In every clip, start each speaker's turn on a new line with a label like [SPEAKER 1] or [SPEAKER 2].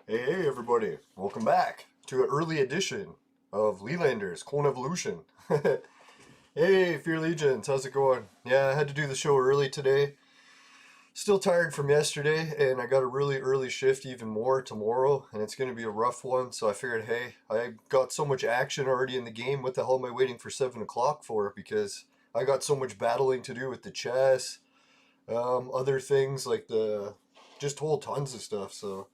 [SPEAKER 1] Hey everybody, welcome back to an early edition of Lelanders Clone Evolution. Hey Fear Legions, how's it going? Yeah, I had to do the show early today. Still tired from yesterday, and I got a really early shift even more tomorrow, and it's going to be a rough one, so I figured, hey, I got so much action already in the game, what the hell am I waiting for 7 o'clock for? Because I got so much battling to do with the chess, other things like just whole tons of stuff, so...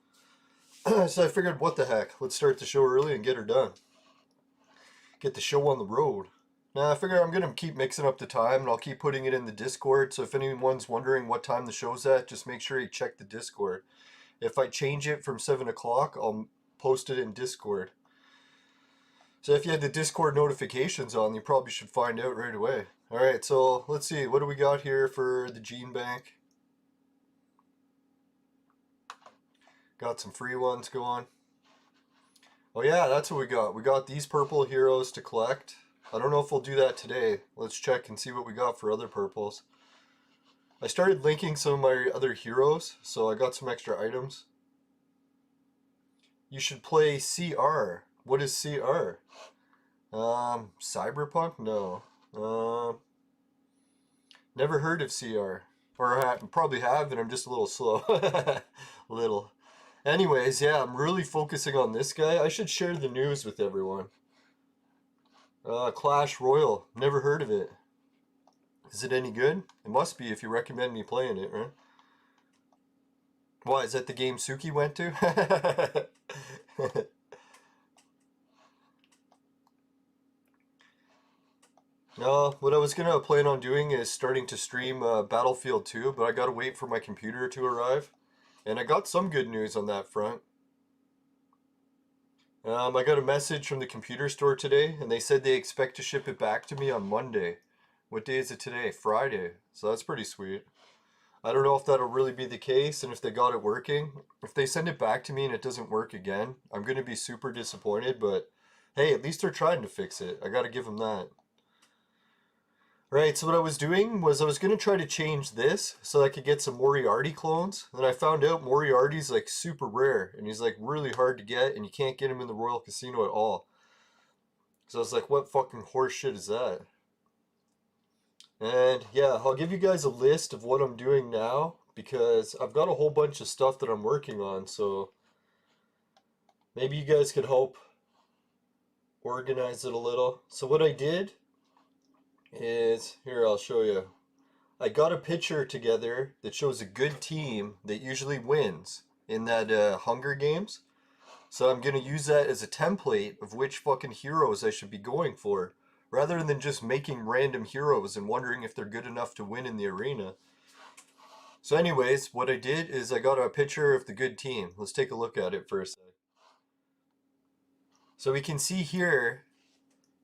[SPEAKER 1] So I figured, what the heck, let's start the show early and get her done. Get the show on the road. Now, I figure I'm going to keep mixing up the time, and I'll keep putting it in the Discord, so if anyone's wondering what time the show's at, just make sure you check the Discord. If I change it from 7 o'clock, I'll post it in Discord. So if you had the Discord notifications on, you probably should find out right away. Alright, so let's see, what do we got here for the Gene Bank? Got some free ones going. Oh yeah, that's what we got. We got these purple heroes to collect. I don't know if we'll do that today. Let's check and see what we got for other purples. I started linking some of my other heroes, so I got some extra items. You should play CR. What is CR? Cyberpunk? No. Never heard of CR. Or I probably have, and I'm just a little slow. Little. Anyways, yeah, I'm really focusing on this guy. I should share the news with everyone. Clash Royale. Never heard of it. Is it any good? It must be if you recommend me playing it, right? Why, is that the game Suki went to? No, what I was going to plan on doing is starting to stream Battlefield 2, but I gotta wait for my computer to arrive. And I got some good news on that front. I got a message from the computer store today, and they said they expect to ship it back to me on Monday. What day is it today? Friday. So that's pretty sweet. I don't know if that'll really be the case, and if they got it working. If they send it back to me and it doesn't work again, I'm going to be super disappointed, but hey, at least they're trying to fix it. I gotta give them that. Right, so what I was doing was I was going to try to change this so I could get some Moriarty clones. And I found out Moriarty's like super rare and he's like really hard to get and you can't get him in the Royal Casino at all. So I was like, what fucking horse shit is that? And yeah, I'll give you guys a list of what I'm doing now because I've got a whole bunch of stuff that I'm working on, so maybe you guys could help organize it a little. So what I did is, here I'll show you. I got a picture together that shows a good team that usually wins in that Hunger Games. So I'm going to use that as a template of which fucking heroes I should be going for, rather than just making random heroes and wondering if they're good enough to win in the arena. So anyways, what I did is I got a picture of the good team. Let's take a look at it for a sec. So we can see here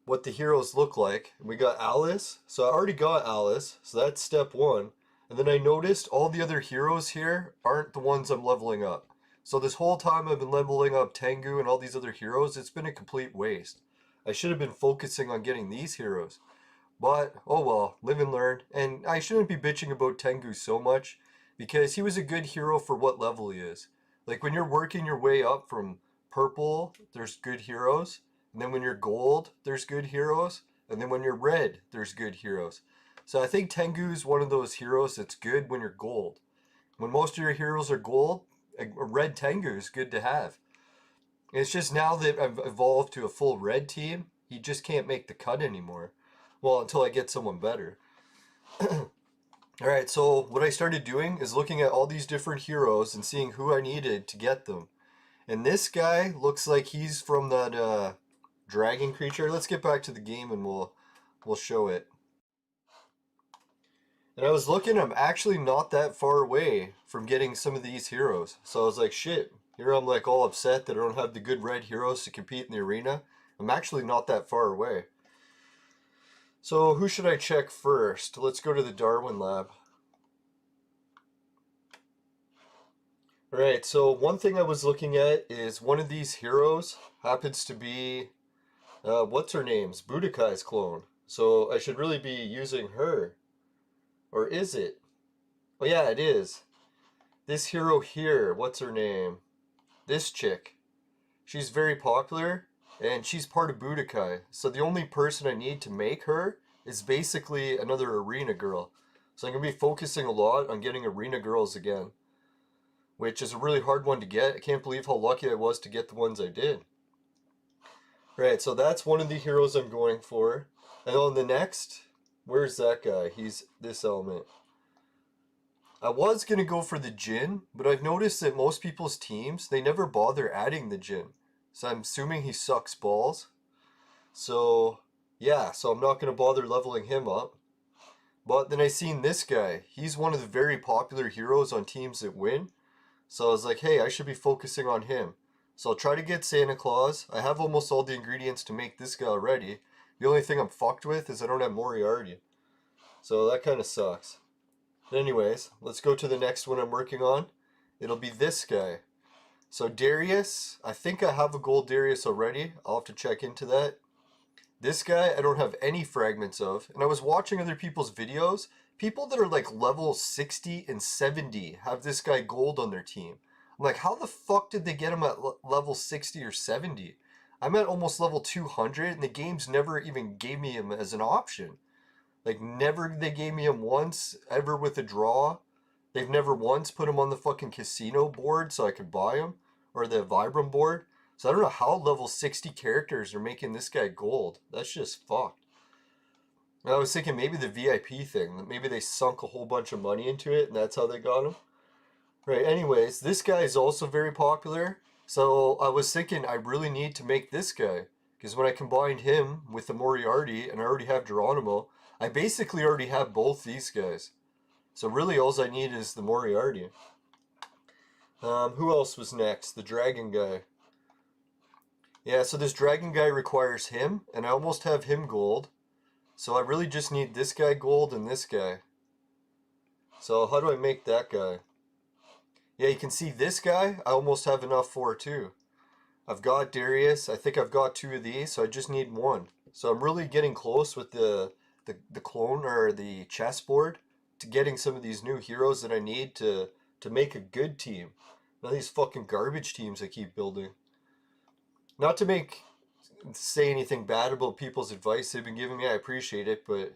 [SPEAKER 1] what the heroes look like. We got Alice, so I already got Alice, so that's step one. And then I noticed all the other heroes here aren't the ones I'm leveling up. So this whole time I've been leveling up Tengu and all these other heroes, it's been a complete waste. I should have been focusing on getting these heroes. But, oh well, live and learn. And I shouldn't be bitching about Tengu so much, because he was a good hero for what level he is. Like when you're working your way up from purple, there's good heroes. And then when you're gold, there's good heroes. And then when you're red, there's good heroes. So I think Tengu is one of those heroes that's good when you're gold. When most of your heroes are gold, a red Tengu is good to have. It's just now that I've evolved to a full red team, he just can't make the cut anymore. Well, until I get someone better. Alright, so what I started doing is looking at all these different heroes and seeing who I needed to get them. And this guy looks like he's from that dragon creature. Let's get back to the game and we'll show it. And I was looking, I'm actually not that far away from getting some of these heroes. So I was like, shit, here I'm like all upset that I don't have the good red heroes to compete in the arena. I'm actually not that far away. So who should I check first? Let's go to the Darwin lab. Alright, so one thing I was looking at is one of these heroes happens to be, what's her name's? Budokai's clone. So I should really be using her. Or is it? Oh yeah, it is. This hero here, what's her name? this chick. She's very popular, and she's part of Budokai. So the only person I need to make her is basically another arena girl. So I'm going to be focusing a lot on getting arena girls again, which is a really hard one to get. I can't believe how lucky I was to get the ones I did. Right, so that's one of the heroes I'm going for. And on the next, where's that guy? He's this element. I was going to go for the Jin, but I've noticed that most people's teams, they never bother adding the Jin. So I'm assuming he sucks balls. So, yeah, so I'm not going to bother leveling him up. But then I seen this guy. He's one of the very popular heroes on teams that win. So I was like, hey, I should be focusing on him. So I'll try to get Santa Claus. I have almost all the ingredients to make this guy already. The only thing I'm fucked with is I don't have Moriarty. So that kind of sucks. But anyways, let's go to the next one I'm working on. It'll be this guy. So Darius, I think I have a gold Darius already. I'll have to check into that. This guy, I don't have any fragments of. And I was watching other people's videos. People that are like level 60 and 70 have this guy gold on their team. I'm like, how the fuck did they get him at level 60 or 70? I'm at almost level 200 and the games never even gave me him as an option. Like, never they gave me him once, ever with a draw. They've never once put him on the fucking casino board so I could buy him. Or the Vibram board. So I don't know how level 60 characters are making this guy gold. That's just fucked. And I was thinking maybe the VIP thing. Maybe they sunk a whole bunch of money into it and that's how they got him. Right, anyways, this guy is also very popular. So I was thinking I really need to make this guy. Because when I combined him with the Moriarty and I already have Geronimo, I basically already have both these guys. So really all I need is the Moriarty. Who else was next? The dragon guy. Yeah, so this dragon guy requires him, and I almost have him gold. So I really just need this guy gold and this guy. So how do I make that guy? Yeah, you can see this guy, I almost have enough for too. I've got Darius, I think I've got 2 of these, so I just need 1. So I'm really getting close with the clone or the chessboard to getting some of these new heroes that I need to make a good team. Not these fucking garbage teams I keep building. Not to say anything bad about people's advice they've been giving me, I appreciate it, but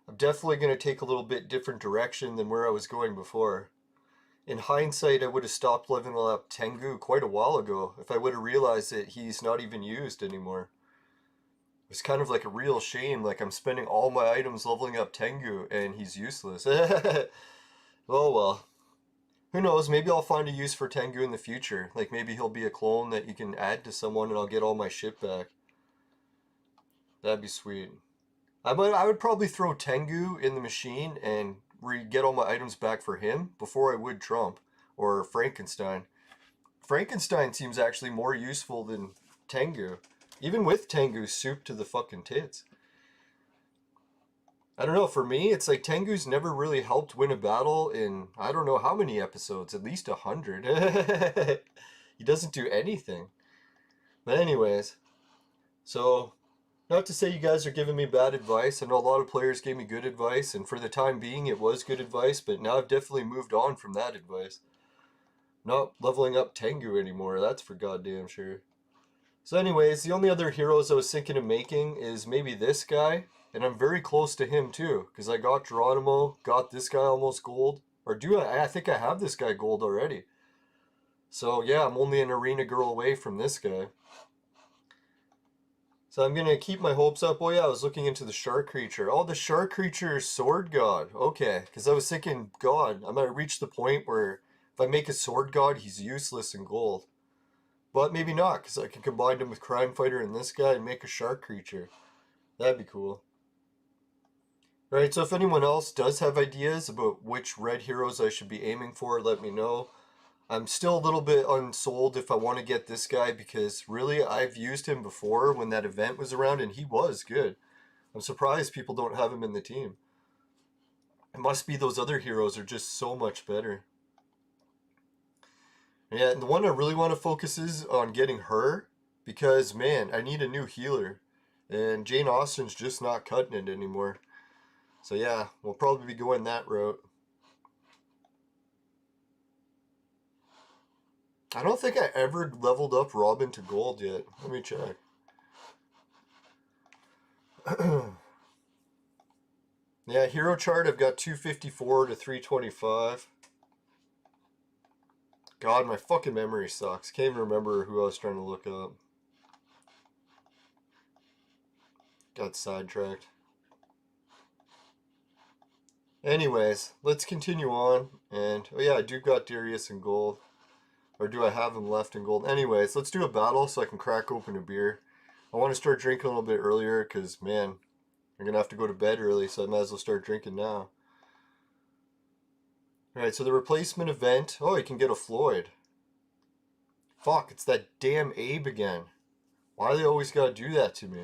[SPEAKER 1] I'm definitely going to take a little bit different direction than where I was going before. In hindsight, I would have stopped leveling up Tengu quite a while ago if I would have realized that he's not even used anymore. It's kind of like a real shame, like I'm spending all my items leveling up Tengu and he's useless. Oh well. Who knows, maybe I'll find a use for Tengu in the future. Like maybe he'll be a clone that you can add to someone and I'll get all my shit back. That'd be sweet. I would probably throw Tengu in the machine and get all my items back for him before I would Trump or Frankenstein. Frankenstein seems actually more useful than Tengu. Even with Tengu, soup to the fucking tits. I don't know, for me, it's like Tengu's never really helped win a battle in, I don't know how many episodes, at least 100. He doesn't do anything. But anyways, so, not to say you guys are giving me bad advice. I know a lot of players gave me good advice, and for the time being it was good advice, but now I've definitely moved on from that advice. Not leveling up Tengu anymore, that's for goddamn sure. So anyways, the only other heroes I was thinking of making is maybe this guy. And I'm very close to him too, because I got Geronimo, got this guy almost gold. Or do I? I think I have this guy gold already. So yeah, I'm only an arena girl away from this guy. So I'm going to keep my hopes up. Oh yeah, I was looking into the shark creature. Oh, the shark creature is sword god. Okay, because I was thinking, God, I might reach the point where if I make a sword god, he's useless in gold. But maybe not, because I can combine him with Crime Fighter and this guy and make a shark creature. That'd be cool. Right, so if anyone else does have ideas about which red heroes I should be aiming for, let me know. I'm still a little bit unsold if I want to get this guy because really I've used him before when that event was around and he was good. I'm surprised people don't have him in the team. It must be those other heroes are just so much better. Yeah, and the one I really want to focus is on getting her because, man, I need a new healer. And Jane Austen's just not cutting it anymore. So yeah, we'll probably be going that route. I don't think I ever leveled up Robin to gold yet. Let me check. Yeah, hero chart, I've got 254 to 325. God, my fucking memory sucks. Can't even remember who I was trying to look up. Got sidetracked. Anyways, let's continue on. And, oh yeah, I do got Darius in gold. Or do I have him left in gold? Anyways, let's do a battle so I can crack open a beer. I want to start drinking a little bit earlier because, man, I'm going to have to go to bed early, so I might as well start drinking now. Alright, so the replacement event. Oh, you can get a Floyd. Fuck, it's that damn Abe again. Why do they always gotta do that to me?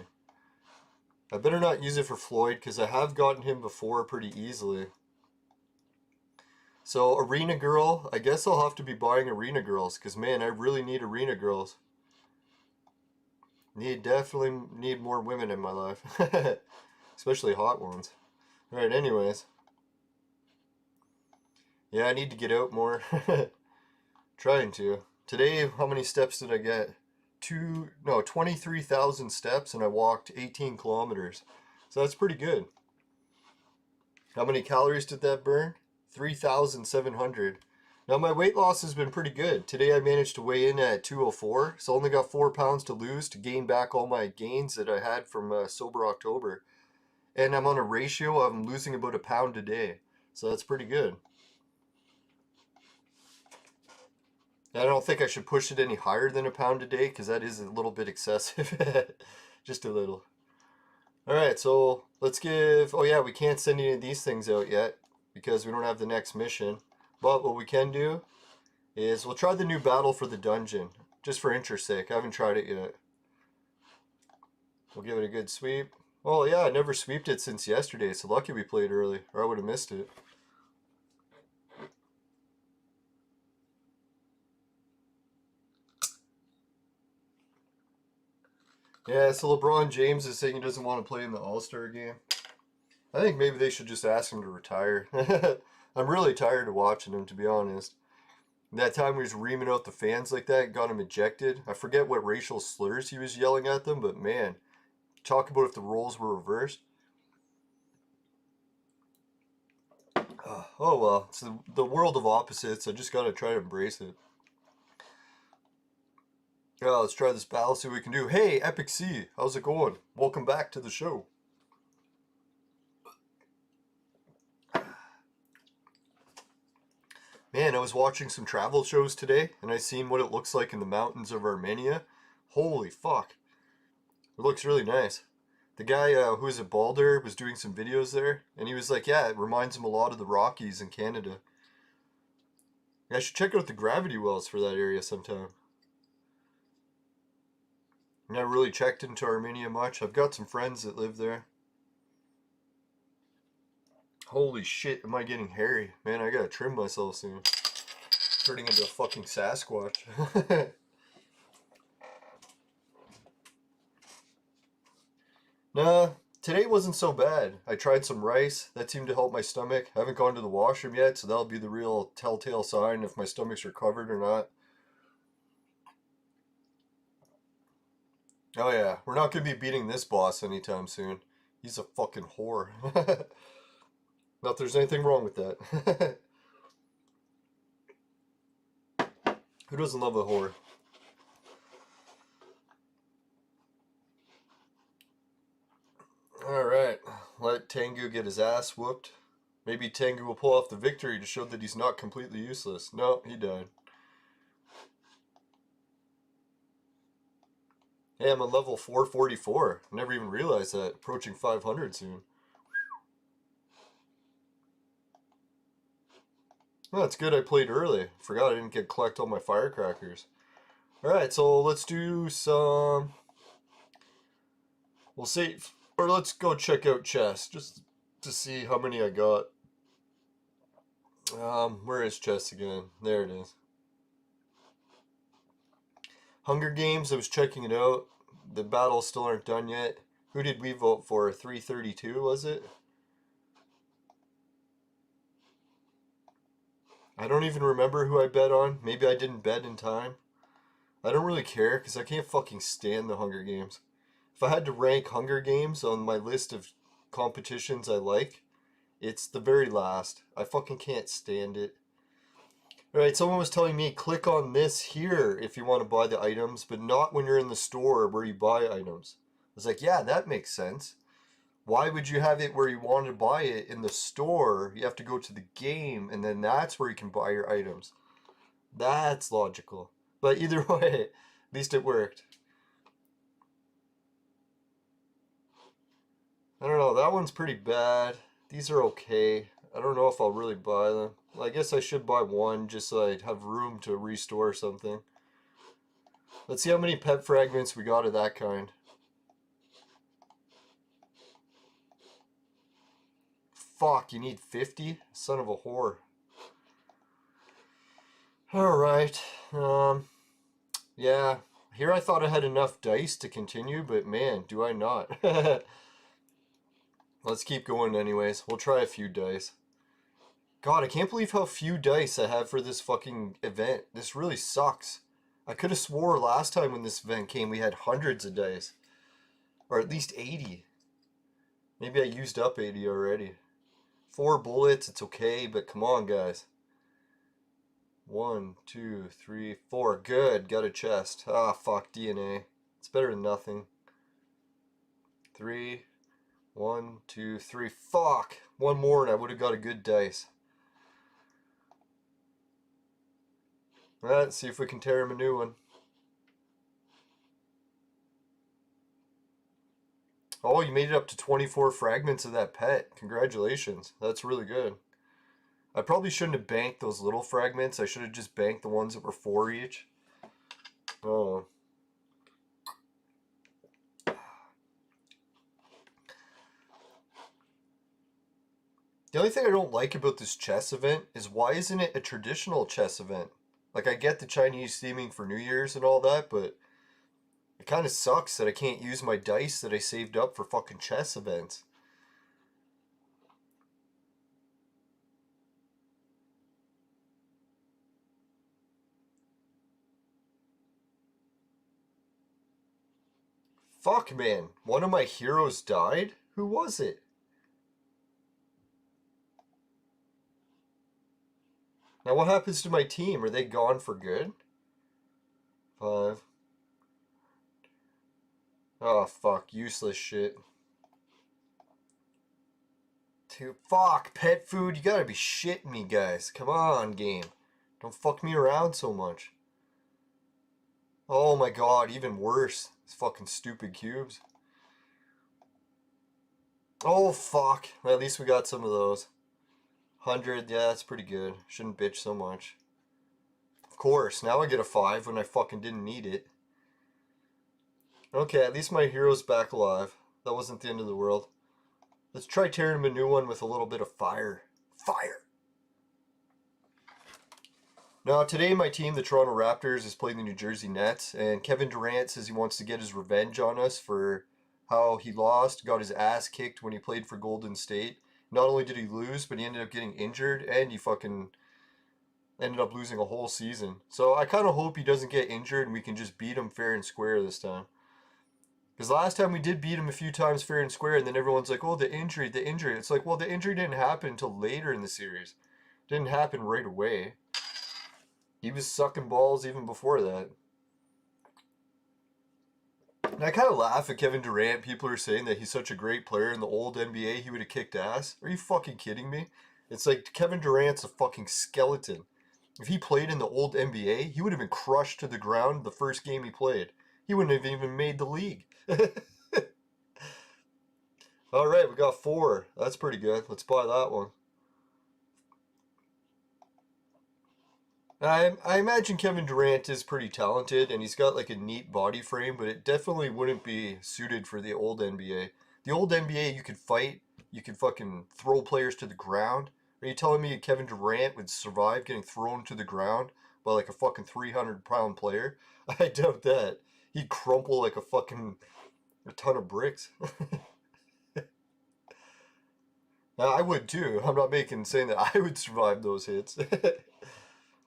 [SPEAKER 1] I better not use it for Floyd because I have gotten him before pretty easily. So, Arena Girl, I guess I'll have to be buying Arena Girls because, man, I really need Arena Girls. Definitely need more women in my life. Especially hot ones. Alright, anyways. Yeah, I need to get out more. Trying to. Today, how many steps did I get? 23,000 steps, and I walked 18 kilometers. So that's pretty good. How many calories did that burn? 3,700. Now my weight loss has been pretty good. Today I managed to weigh in at 204, so I only got 4 pounds to lose to gain back all my gains that I had from sober October. And I'm on a ratio of I'm losing about a pound a day. So that's pretty good. I don't think I should push it any higher than a pound a day because that is a little bit excessive. Just a little. Alright, so let's give... Oh yeah, we can't send any of these things out yet because we don't have the next mission. But what we can do is we'll try the new battle for the dungeon. Just for interest's sake. I haven't tried it yet. We'll give it a good sweep. Oh yeah, I never sweeped it since yesterday, so lucky we played early, or I would have missed it. Yeah, so LeBron James is saying he doesn't want to play in the All-Star game. I think maybe they should just ask him to retire. I'm really tired of watching him, to be honest. That time he was reaming out the fans like that, got him ejected. I forget what racial slurs he was yelling at them, but man, talk about if the roles were reversed. Oh well, it's the world of opposites. I just gotta try to embrace it. Yeah, let's try this battle, see what we can do. Hey, Epic C, how's it going? Welcome back to the show. Man, I was watching some travel shows today, and I seen what it looks like in the mountains of Armenia. Holy fuck. It looks really nice. The guy who was at Balder was doing some videos there, and he was like, yeah, it reminds him a lot of the Rockies in Canada. Yeah, I should check out the gravity wells for that area sometime. Never really checked into Armenia much. I've got some friends that live there. Holy shit, am I getting hairy? Man, I gotta trim myself soon. Turning into a fucking Sasquatch. Nah, today wasn't so bad. I tried some rice. That seemed to help my stomach. I haven't gone to the washroom yet, so that'll be the real telltale sign if my stomach's recovered or not. Oh yeah, we're not gonna be beating this boss anytime soon. He's a fucking whore. Not if there's anything wrong with that. Who doesn't love a whore? Alright, let Tengu get his ass whooped. Maybe Tengu will pull off the victory to show that he's not completely useless. No, he died. Hey, I'm on level 444. I never even realized that. Approaching 500 soon. Well, it's good I played early. Forgot I didn't collect all my firecrackers. Alright, so let's do some... We'll save... Or let's go check out chess, just to see how many I got. Where is chess again? There it is. Hunger Games, I was checking it out. The battles still aren't done yet. Who did we vote for? 332, was it? I don't even remember who I bet on. Maybe I didn't bet in time. I don't really care because I can't fucking stand the Hunger Games. If I had to rank Hunger Games on my list of competitions I like, it's the very last. I fucking can't stand it. Alright, someone was telling me click on this here if you want to buy the items, but not when you're in the store where you buy items. I was like, yeah, that makes sense. Why would you have it where you want to buy it in the store? You have to go to the game, and then that's where you can buy your items. That's logical. But either way, at least it worked. I don't know, that one's pretty bad. These are okay. I don't know if I'll really buy them. Well, I guess I should buy one just so I'd have room to restore something. Let's see how many pet fragments we got of that kind. Fuck, you need 50? Son of a whore. Alright. Yeah. Here I thought I had enough dice to continue, but man, do I not. Let's keep going anyways. We'll try a few dice. God, I can't believe how few dice I have for this fucking event. This really sucks. I could have swore last time when this event came we had hundreds of dice. Or at least 80. Maybe I used up 80 already. 4 bullets, it's okay, but come on, guys. 1, 2, 3, 4. Good, got a chest. Ah, fuck, DNA. It's better than nothing. 3. 1, 2, 3. Fuck! One more and I would have got a good dice. Alright, see if we can tear him a new one. Oh, you made it up to 24 fragments of that pet. Congratulations. That's really good. I probably shouldn't have banked those little fragments. I should have just banked the ones that were 4 each. Oh. The only thing I don't like about this chess event is why isn't it a traditional chess event? Like, I get the Chinese theming for New Year's and all that, but it kind of sucks that I can't use my dice that I saved up for fucking chess events. Fuck, man. One of my heroes died? Who was it? Now what happens to my team? Are they gone for good? 5. Oh, fuck. Useless shit. 2. Fuck. Pet food. You gotta be shitting me, guys. Come on, game. Don't fuck me around so much. Oh my god, even worse. These fucking stupid cubes. Oh, fuck. Well, at least we got some of those. 100, yeah, that's pretty good. Shouldn't bitch so much. Of course, now I get a 5 when I fucking didn't need it. Okay, at least my hero's back alive. That wasn't the end of the world. Let's try tearing him a new one with a little bit of fire. Fire! Now, today my team, the Toronto Raptors, is playing the New Jersey Nets, and Kevin Durant says he wants to get his revenge on us for how he lost, got his ass kicked when he played for Golden State. Not only did he lose, but he ended up getting injured, and he fucking ended up losing a whole season. So I kind of hope he doesn't get injured and we can just beat him fair and square this time. Because last time we did beat him a few times fair and square, and then everyone's like, oh, the injury, the injury. It's like, well, the injury didn't happen until later in the series. It didn't happen right away. He was sucking balls even before that. And I kind of laugh at Kevin Durant. People are saying that he's such a great player in the old NBA. He would have kicked ass. Are you fucking kidding me? It's like Kevin Durant's a fucking skeleton. If he played in the old NBA, he would have been crushed to the ground the first game he played. He wouldn't have even made the league. Alright, we got 4. That's pretty good. Let's buy that one. I imagine Kevin Durant is pretty talented and he's got like a neat body frame, but it definitely wouldn't be suited for the old NBA. The old NBA, you could fight, you could fucking throw players to the ground. Are you telling me Kevin Durant would survive getting thrown to the ground by like a fucking 300-pound player? I doubt that. He'd crumple like a ton of bricks. Now, I would too. I'm not saying that I would survive those hits.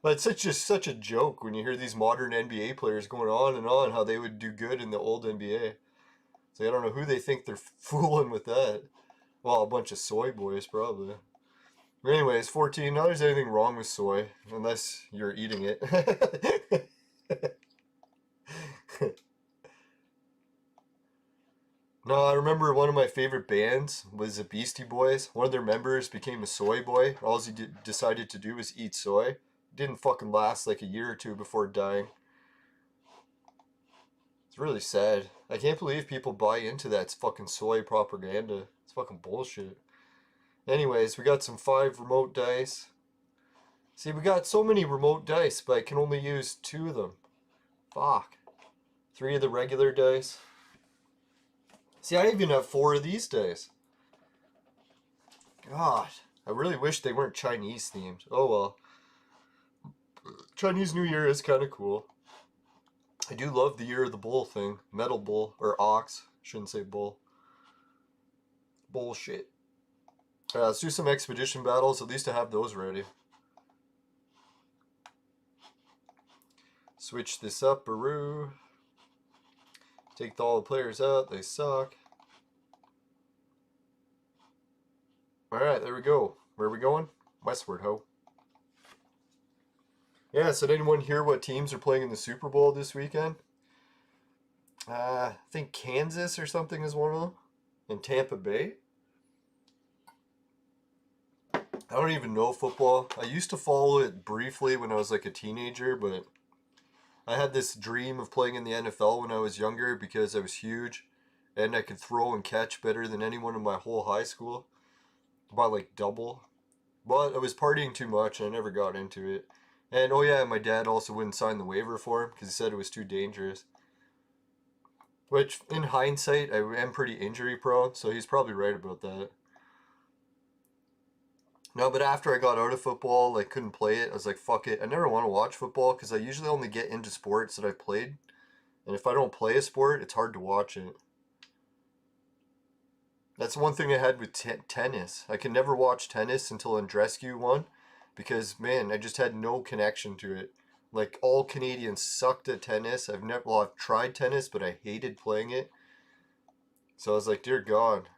[SPEAKER 1] But it's such a joke when you hear these modern NBA players going on and on how they would do good in the old NBA. So I don't know who they think they're fooling with that. Well, a bunch of soy boys probably. But anyways, 14. Not there's anything wrong with soy unless you're eating it. No, I remember one of my favorite bands was the Beastie Boys. One of their members became a soy boy. All he decided to do was eat soy. Didn't fucking last like a year or two before dying. It's really sad. I can't believe people buy into that fucking soy propaganda. It's fucking bullshit. Anyways, we got some 5 remote dice. See, we got so many remote dice, but I can only use 2 of them. Fuck. 3 of the regular dice. See, I even have 4 of these dice. God, I really wish they weren't Chinese themed. Oh well. Chinese New Year is kind of cool. I do love the Year of the Bull thing. Metal bull, or ox. Shouldn't say bull. Bullshit. Let's do some expedition battles. At least I have those ready. Switch this up, Baru. Take all the players out. They suck. Alright, there we go. Where are we going? Westward, ho. Yeah, so did anyone hear what teams are playing in the Super Bowl this weekend? I think Kansas or something is one of them. And Tampa Bay. I don't even know football. I used to follow it briefly when I was like a teenager, but I had this dream of playing in the NFL when I was younger because I was huge and I could throw and catch better than anyone in my whole high school. About like double. But I was partying too much and I never got into it. And oh yeah, my dad also wouldn't sign the waiver for him because he said it was too dangerous. Which, in hindsight, I am pretty injury prone, so he's probably right about that. No, but after I got out of football, like couldn't play it, I was like, fuck it. I never want to watch football because I usually only get into sports that I've played. And if I don't play a sport, it's hard to watch it. That's one thing I had with tennis. I could never watch tennis until Andrescu won because, man, I just had no connection to it. Like, all Canadians sucked at tennis. I've tried tennis, but I hated playing it. So I was like, dear God,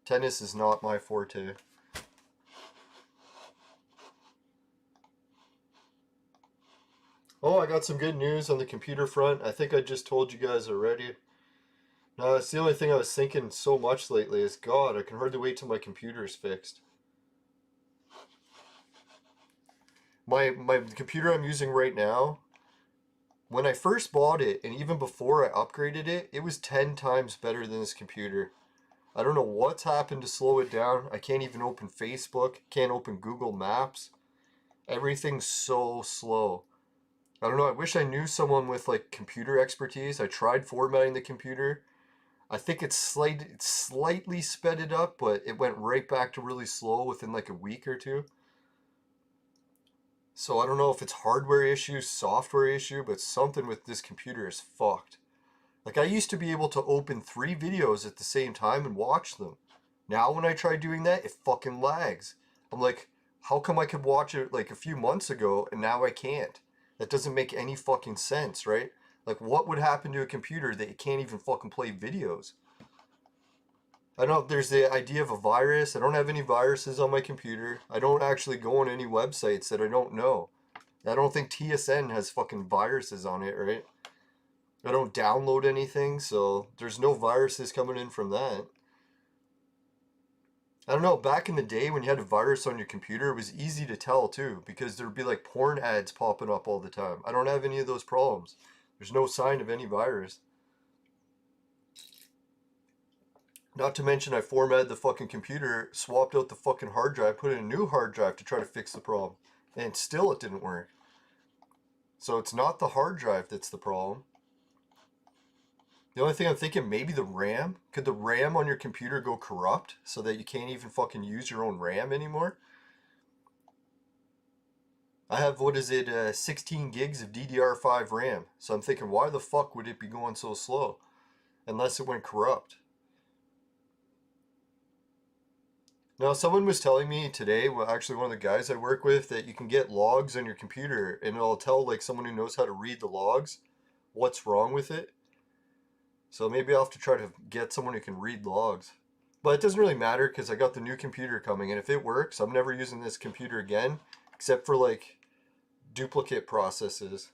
[SPEAKER 1] tennis is not my forte. Oh, I got some good news on the computer front. I think I just told you guys already. No, that's the only thing I was thinking so much lately is, God, I can hardly wait till my computer's fixed. My computer I'm using right now, when I first bought it, and even before I upgraded it, it was 10 times better than this computer. I don't know what's happened to slow it down. I can't even open Facebook, can't open Google Maps. Everything's so slow. I don't know, I wish I knew someone with like computer expertise. I tried formatting the computer. I think it's slightly sped it up, but it went right back to really slow within like a week or two. So I don't know if it's hardware issue, software issue, but something with this computer is fucked. Like I used to be able to open 3 videos at the same time and watch them. Now when I try doing that, it fucking lags. I'm like, how come I could watch it like a few months ago and now I can't? That doesn't make any fucking sense, right? Like what would happen to a computer that it can't even fucking play videos? I know there's the idea of a virus. I don't have any viruses on my computer. I don't actually go on any websites that I don't know. I don't think TSN has fucking viruses on it, right? I don't download anything, so there's no viruses coming in from that. I don't know, back in the day when you had a virus on your computer, it was easy to tell too, because there'd be like porn ads popping up all the time. I don't have any of those problems. There's no sign of any virus. Not to mention I formatted the fucking computer, swapped out the fucking hard drive, put in a new hard drive to try to fix the problem. And still it didn't work. So it's not the hard drive that's the problem. The only thing I'm thinking, maybe the RAM? Could the RAM on your computer go corrupt so that you can't even fucking use your own RAM anymore? I have, 16 gigs of DDR5 RAM. So I'm thinking, why the fuck would it be going so slow? Unless it went corrupt. Now, someone was telling me today, well, actually one of the guys I work with, that you can get logs on your computer and it'll tell like someone who knows how to read the logs what's wrong with it. So maybe I'll have to try to get someone who can read logs. But it doesn't really matter because I got the new computer coming, and if it works, I'm never using this computer again, except for like duplicate processes.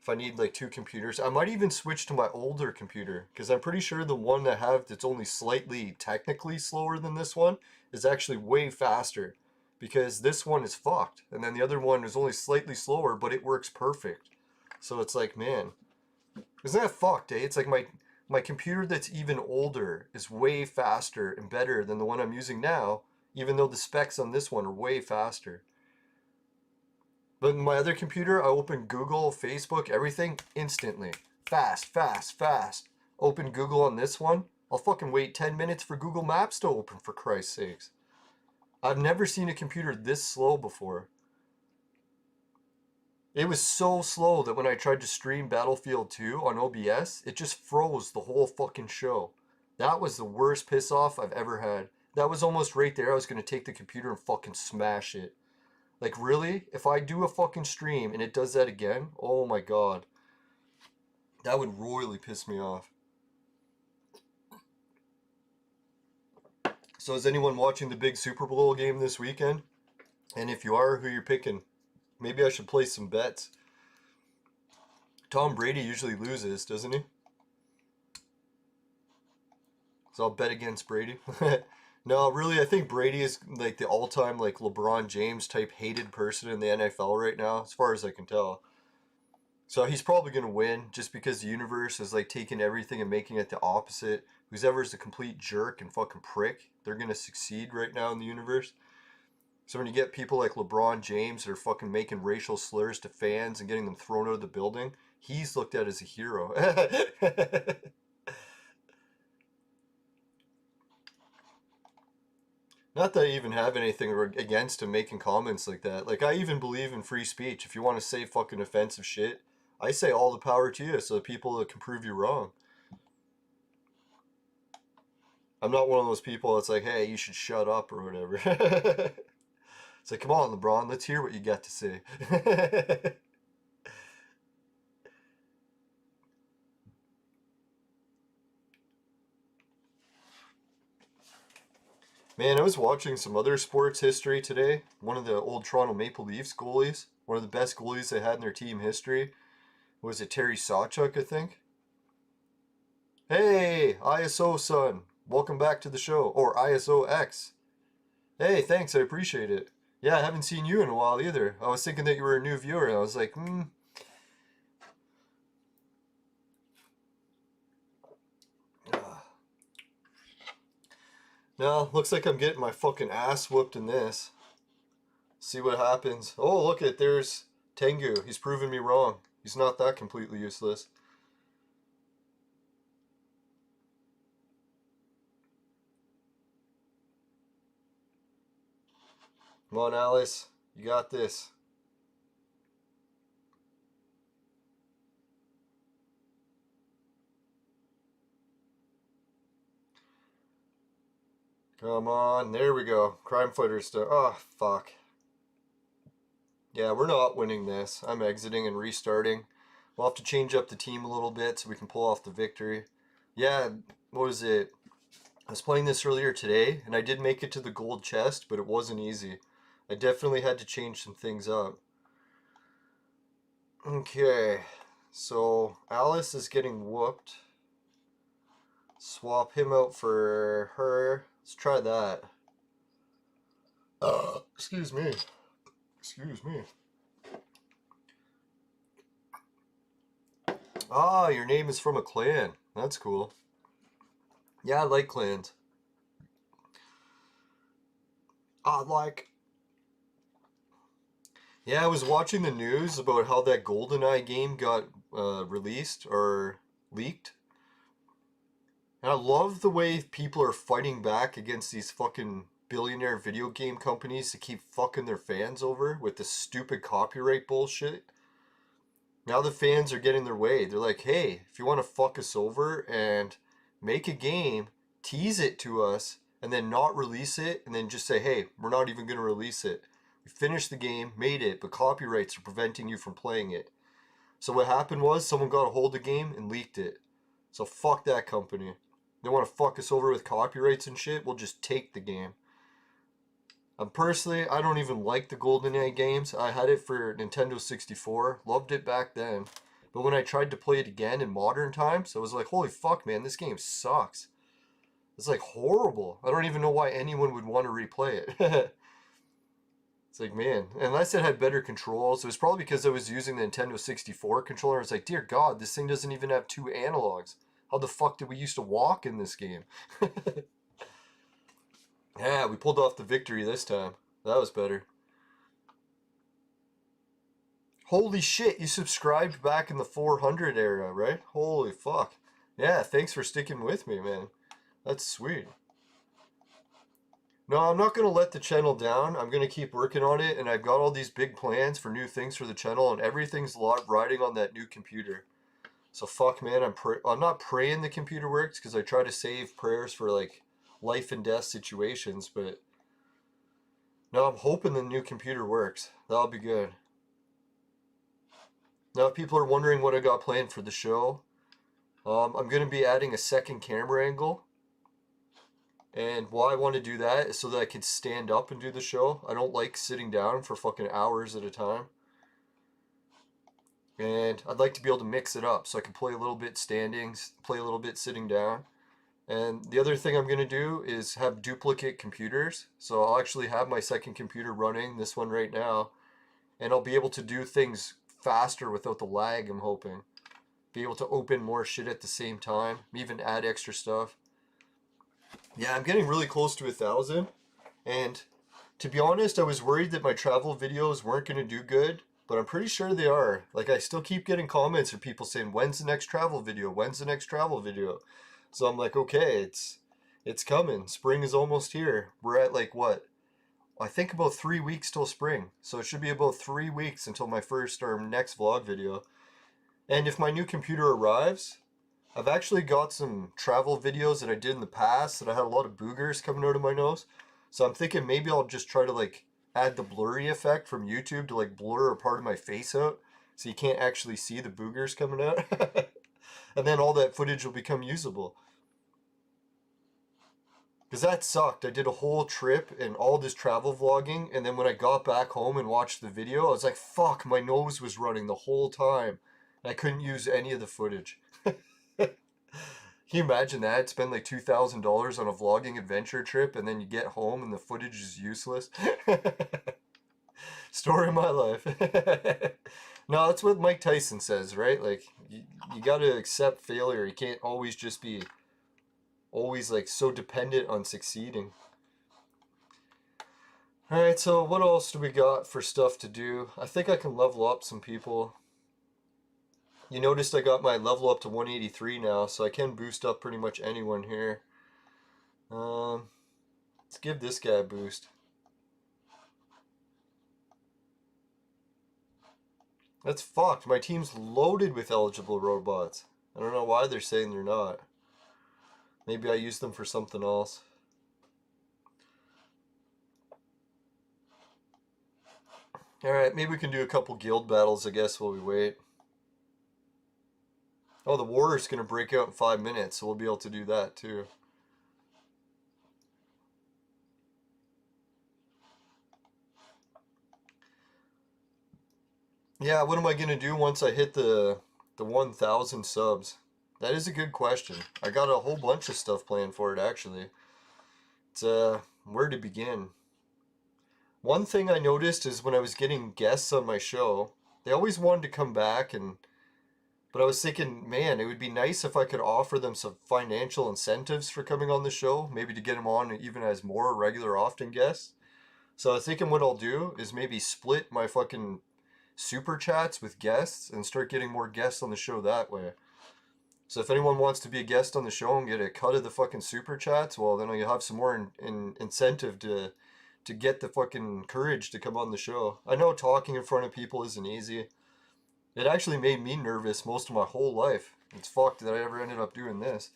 [SPEAKER 1] If I need like two computers, I might even switch to my older computer because I'm pretty sure the one I have that's only slightly technically slower than this one is actually way faster because this one is fucked, and then the other one is only slightly slower, but it works perfect. So it's like, man, isn't that fucked, eh? It's like my computer that's even older is way faster and better than the one I'm using now, even though the specs on this one are way faster. But in my other computer, I open Google, Facebook, everything instantly. Fast, fast, fast. Open Google on this one. I'll fucking wait 10 minutes for Google Maps to open, for Christ's sakes. I've never seen a computer this slow before. It was so slow that when I tried to stream Battlefield 2 on OBS, it just froze the whole fucking show. That was the worst piss off I've ever had. That was almost right there. I was going to take the computer and fucking smash it. Like, really? If I do a fucking stream and it does that again, oh my god. That would royally piss me off. So is anyone watching the big Super Bowl game this weekend? And if you are, who you're picking? Maybe I should place some bets. Tom Brady usually loses, doesn't he? So I'll bet against Brady. No, really, I think Brady is like the all-time like LeBron James type hated person in the NFL right now, as far as I can tell. So he's probably going to win just because the universe is like taking everything and making it the opposite. Whoever's a complete jerk and fucking prick, they're going to succeed right now in the universe. So when you get people like LeBron James that are fucking making racial slurs to fans and getting them thrown out of the building, he's looked at as a hero. Not that I even have anything against him making comments like that. Like, I even believe in free speech. If you want to say fucking offensive shit, I say all the power to you so that people can prove you wrong. I'm not one of those people that's like, hey, you should shut up or whatever. It's like, come on, LeBron, let's hear what you got to say. Man, I was watching some other sports history today. One of the old Toronto Maple Leafs goalies, one of the best goalies they had in their team history, was it Terry Sawchuk, I think? Hey, ISO son, welcome back to the show. Or ISO X. Hey, thanks, I appreciate it. Yeah, I haven't seen you in a while either. I was thinking that you were a new viewer, and I was like, No, looks like I'm getting my fucking ass whooped in this. See what happens. Oh, look at there's Tengu. He's proven me wrong. He's not that completely useless. Come on, Alice. You got this. Come on. There we go. Crime Fighter stuff. Oh, fuck. Yeah, we're not winning this. I'm exiting and restarting. We'll have to change up the team a little bit so we can pull off the victory. Yeah, what was it? I was playing this earlier today, and I did make it to the gold chest, but it wasn't easy. I definitely had to change some things up. Okay, so Alice is getting whooped. Swap him out for her. Let's try that. Excuse me. Excuse me. Ah, your name is from a clan. That's cool. Yeah, I like clans. Yeah, I was watching the news about how that GoldenEye game got released or leaked. And I love the way people are fighting back against these fucking billionaire video game companies to keep fucking their fans over with this stupid copyright bullshit. Now the fans are getting their way. They're like, hey, if you want to fuck us over and make a game, tease it to us, and then not release it, and then just say, hey, we're not even going to release it. We finished the game, made it, but copyrights are preventing you from playing it. So what happened was someone got a hold of the game and leaked it. So fuck that company. They want to fuck us over with copyrights and shit, we'll just take the game. Personally, I don't even like the GoldenEye games. I had it for Nintendo 64, loved it back then. But when I tried to play it again in modern times, I was like, holy fuck, man, this game sucks. It's like horrible. I don't even know why anyone would want to replay it. It's like, man, unless it had better controls. It was probably because I was using the Nintendo 64 controller. It's like, dear God, this thing doesn't even have 2 analogs. How the fuck did we used to walk in this game? Yeah, we pulled off the victory this time. That was better. Holy shit, you subscribed back in the 400 era, right? Holy fuck. Yeah, thanks for sticking with me, man. That's sweet. No, I'm not going to let the channel down. I'm going to keep working on it, and I've got all these big plans for new things for the channel, and everything's riding on that new computer. So fuck, man, I'm not praying the computer works, because I try to save prayers for, like, life and death situations, but no, I'm hoping the new computer works. That'll be good. Now, if people are wondering what I got planned for the show, I'm going to be adding a second camera angle. And why I want to do that is so that I can stand up and do the show. I don't like sitting down for fucking hours at a time. And I'd like to be able to mix it up so I can play a little bit standing, play a little bit sitting down. And the other thing I'm going to do is have duplicate computers. So I'll actually have my second computer running, this one right now. And I'll be able to do things faster without the lag, I'm hoping. Be able to open more shit at the same time. Even add extra stuff. Yeah, I'm getting really close to 1,000. And to be honest, I was worried that my travel videos weren't going to do good. But I'm pretty sure they are. Like, I still keep getting comments from people saying, when's the next travel video? When's the next travel video? So I'm like, okay, it's coming. Spring is almost here. We're at like what? I think about 3 weeks till spring. So it should be about 3 weeks until my first or next vlog video. And if my new computer arrives, I've actually got some travel videos that I did in the past that I had a lot of boogers coming out of my nose. So I'm thinking maybe I'll just try to like add the blurry effect from YouTube to like blur a part of my face out so you can't actually see the boogers coming out. And then all that footage will become usable. Because that sucked. I did a whole trip and all this travel vlogging, and then when I got back home and watched the video, I was like, fuck, my nose was running the whole time. And I couldn't use any of the footage. Can you imagine that? Spend like $2,000 on a vlogging adventure trip, and then you get home and the footage is useless? Story of my life. No, that's what Mike Tyson says, right? Like, you gotta accept failure. You can't always just be always like so dependent on succeeding. Alright, so what else do we got for stuff to do? I think I can level up some people. You noticed I got my level up to 183 now, so I can boost up pretty much anyone here. Let's give this guy a boost. That's fucked. My team's loaded with eligible robots. I don't know why they're saying they're not. Maybe I used them for something else. Alright, maybe we can do a couple guild battles, I guess, while we wait. Oh, the war is going to break out in 5 minutes, so we'll be able to do that too. Yeah, what am I going to do once I hit the 1,000 subs? That is a good question. I got a whole bunch of stuff planned for it, actually. It's, where to begin? One thing I noticed is when I was getting guests on my show, they always wanted to come back, but I was thinking, man, it would be nice if I could offer them some financial incentives for coming on the show, maybe to get them on even as more regular often guests. So I was thinking what I'll do is maybe split my fucking super chats with guests and start getting more guests on the show that way. So if anyone wants to be a guest on the show and get a cut of the fucking super chats, well, then you'll have some more incentive to get the fucking courage to come on the show. I know talking in front of people isn't easy. It actually made me nervous most of my whole life. It's fucked that I ever ended up doing this.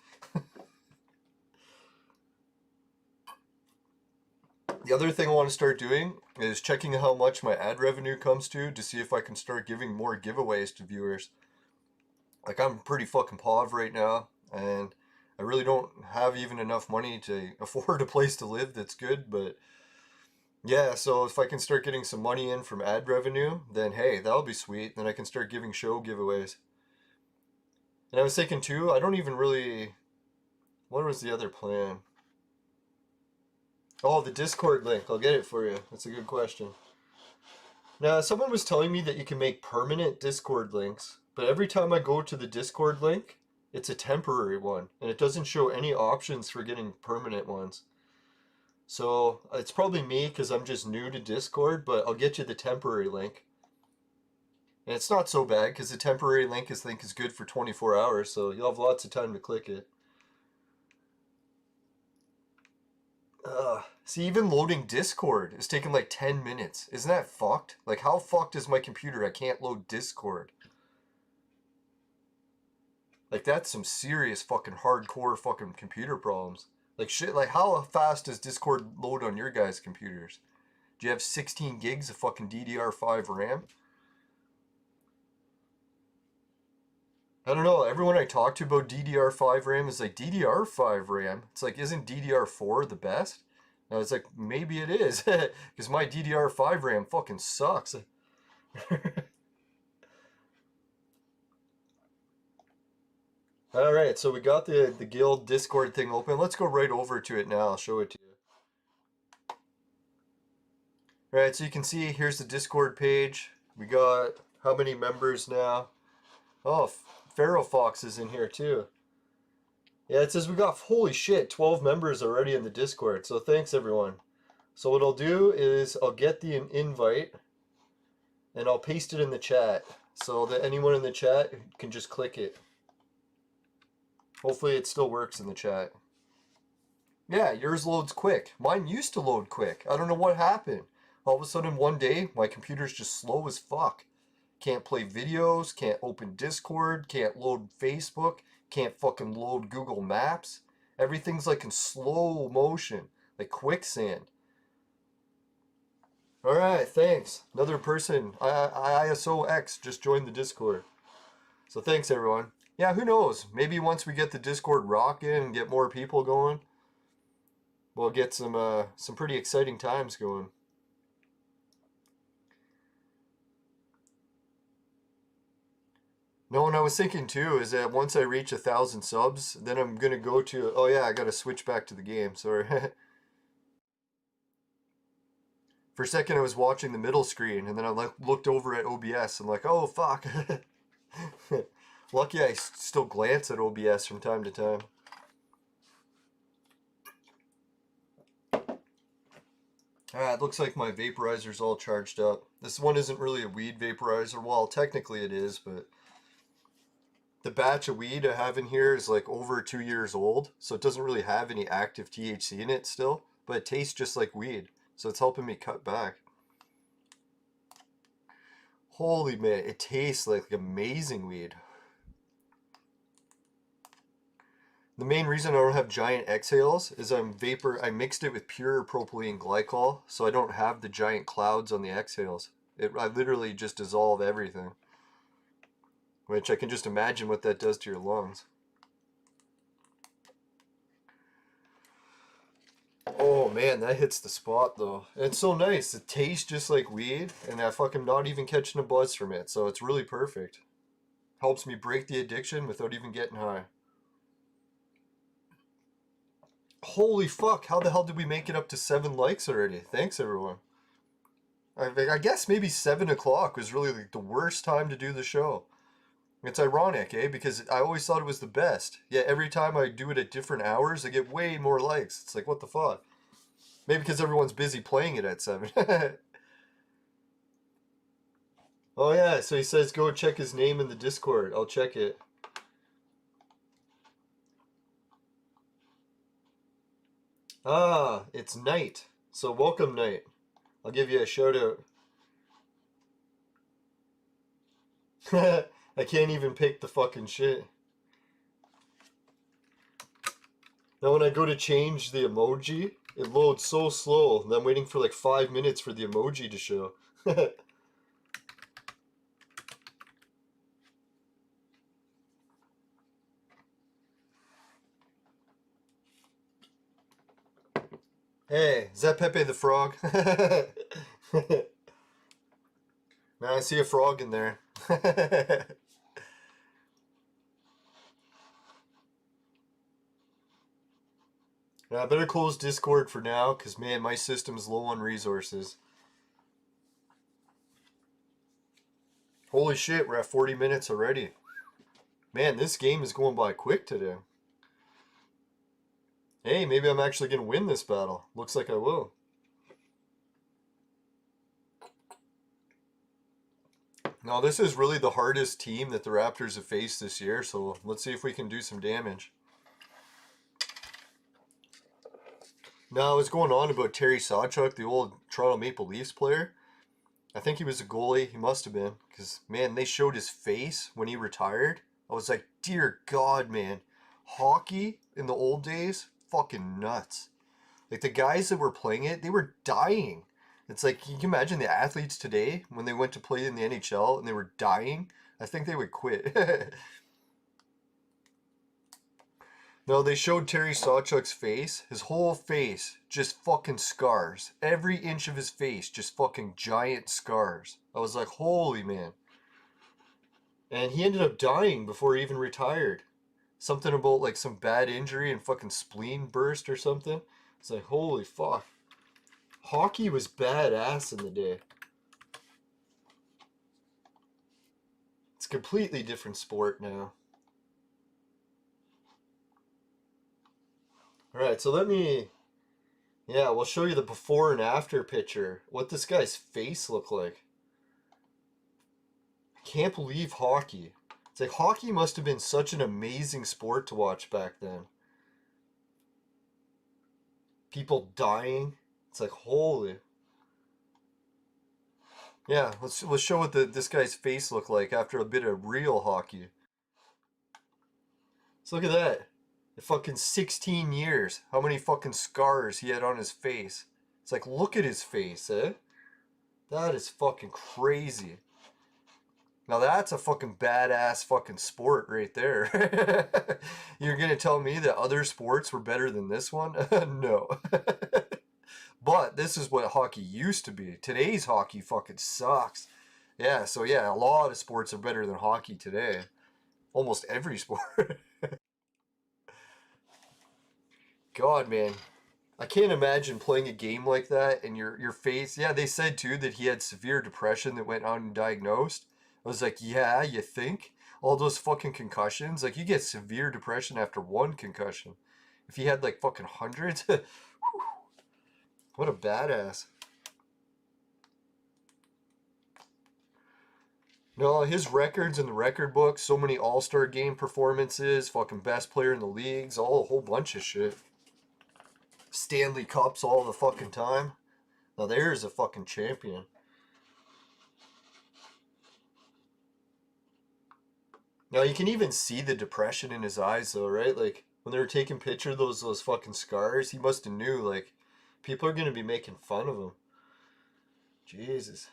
[SPEAKER 1] The other thing I want to start doing is checking how much my ad revenue comes to see if I can start giving more giveaways to viewers. Like, I'm pretty fucking pov right now, and I really don't have even enough money to afford a place to live that's good, but yeah, so if I can start getting some money in from ad revenue, then hey, that'll be sweet. Then I can start giving show giveaways. And I was thinking too, I don't even really... What was the other plan? Oh, the Discord link. I'll get it for you. That's a good question. Now, someone was telling me that you can make permanent Discord links, but every time I go to the Discord link, it's a temporary one, and it doesn't show any options for getting permanent ones. So it's probably me because I'm just new to Discord, but I'll get you the temporary link. And it's not so bad because the temporary link is good for 24 hours, so you'll have lots of time to click it. See, even loading Discord is taking like 10 minutes. Isn't that fucked? Like, how fucked is my computer? I can't load Discord. Like, that's some serious fucking hardcore fucking computer problems. Like, shit, like, how fast does Discord load on your guys' computers? Do you have 16 gigs of fucking DDR5 RAM? I don't know, everyone I talk to about DDR5 RAM is like, DDR5 RAM? It's like, isn't DDR4 the best? And I was like, maybe it is, because my DDR5 RAM fucking sucks. Alright, so we got the guild Discord thing open. Let's go right over to it now. I'll show it to you. Alright, so you can see here's the Discord page. We got how many members now? Oh, Pharaoh Fox is in here too. Yeah, it says we got, holy shit, 12 members already in the Discord. So thanks everyone. So what I'll do is I'll get the invite and I'll paste it in the chat so that anyone in the chat can just click it. Hopefully it still works in the chat. Yeah, yours loads quick. Mine used to load quick. I don't know what happened. All of a sudden one day, my computer's just slow as fuck. Can't play videos, can't open Discord, can't load Facebook, can't fucking load Google Maps. Everything's like in slow motion, like quicksand. Alright, thanks. Another person, ISOX, just joined the Discord. So thanks everyone. Yeah, who knows? Maybe once we get the Discord rocking and get more people going, we'll get some pretty exciting times going. No, and I was thinking too is that once I reach 1,000 subs, then I'm gonna go to. Oh yeah, I gotta switch back to the game. Sorry. For a second, I was watching the middle screen, and then I looked over at OBS and like, oh fuck. Lucky I still glance at OBS from time to time. Alright, it looks like my vaporizer's all charged up. This one isn't really a weed vaporizer. Well, technically it is, but the batch of weed I have in here is like over 2 years old, so it doesn't really have any active THC in it still, but it tastes just like weed, so it's helping me cut back. Holy man, it tastes like amazing weed. The main reason I don't have giant exhales is I mixed it with pure propylene glycol, so I don't have the giant clouds on the exhales. I literally just dissolve everything. Which I can just imagine what that does to your lungs. Oh man, that hits the spot though. It's so nice. It tastes just like weed, and I'm fucking not even catching a buzz from it, so it's really perfect. Helps me break the addiction without even getting high. Holy fuck, how the hell did we make it up to 7 likes already? Thanks everyone. I guess maybe 7 o'clock was really like the worst time to do the show. It's ironic, eh? Because I always thought it was the best. Yet every time I do it at different hours, I get way more likes. It's like, what the fuck? Maybe because everyone's busy playing it at 7. Oh yeah, so he says go check his name in the Discord. I'll check it. Ah, it's Night. So welcome, Night. I'll give you a shout out. I can't even pick the fucking shit. Now when I go to change the emoji, It loads so slow, and I'm waiting for like 5 minutes for the emoji to show. Hey, is that Pepe the Frog? Now I see a frog in there. Yeah, I better close Discord for now, because man, my system's low on resources. Holy shit, we're at 40 minutes already. Man, this game is going by quick today. Hey, maybe I'm actually going to win this battle. Looks like I will. Now, this is really the hardest team that the Raptors have faced this year, so let's see if we can do some damage. Now, what's going on about Terry Sawchuk, the old Toronto Maple Leafs player? I think he was a goalie. He must have been. Because, man, they showed his face when he retired. I was like, dear God, man. Hockey in the old days? Fucking nuts. Like, the guys that were playing it, they were dying. It's like, you can imagine the athletes today, when they went to play in the NHL and they were dying, I think they would quit. No, they showed Terry Sawchuk's face. His whole face, just fucking scars. Every inch of his face, just fucking giant scars. I was like, holy man. And he ended up dying before he even retired. Something about like some bad injury and fucking spleen burst or something. It's like, holy fuck. Hockey was badass in the day. It's a completely different sport now. Alright, so yeah, we'll show you the before and after picture. What this guy's face looked like. I can't believe hockey. It's like hockey must have been such an amazing sport to watch back then. People dying. It's like, holy. Yeah, let's show what this guy's face looked like after a bit of real hockey. So look at that. In fucking 16 years, how many fucking scars he had on his face. It's like, look at his face, eh? That is fucking crazy. Now that's a fucking badass fucking sport right there. You're gonna tell me that other sports were better than this one? No. But this is what hockey used to be. Today's hockey fucking sucks. Yeah, so yeah, a lot of sports are better than hockey today. Almost every sport. God, man. I can't imagine playing a game like that and your face. Yeah, they said too that he had severe depression that went undiagnosed. I was like, yeah, you think? All those fucking concussions? Like, you get severe depression after one concussion. If he had like fucking hundreds, what a badass. No, his records in the record book, so many all-star game performances, fucking best player in the leagues, all a whole bunch of shit. Stanley Cups all the fucking time. Now there's a fucking champion. Now you can even see the depression in his eyes though, right? Like when they were taking picture of those fucking scars, he must have knew like people are gonna be making fun of him. Jesus.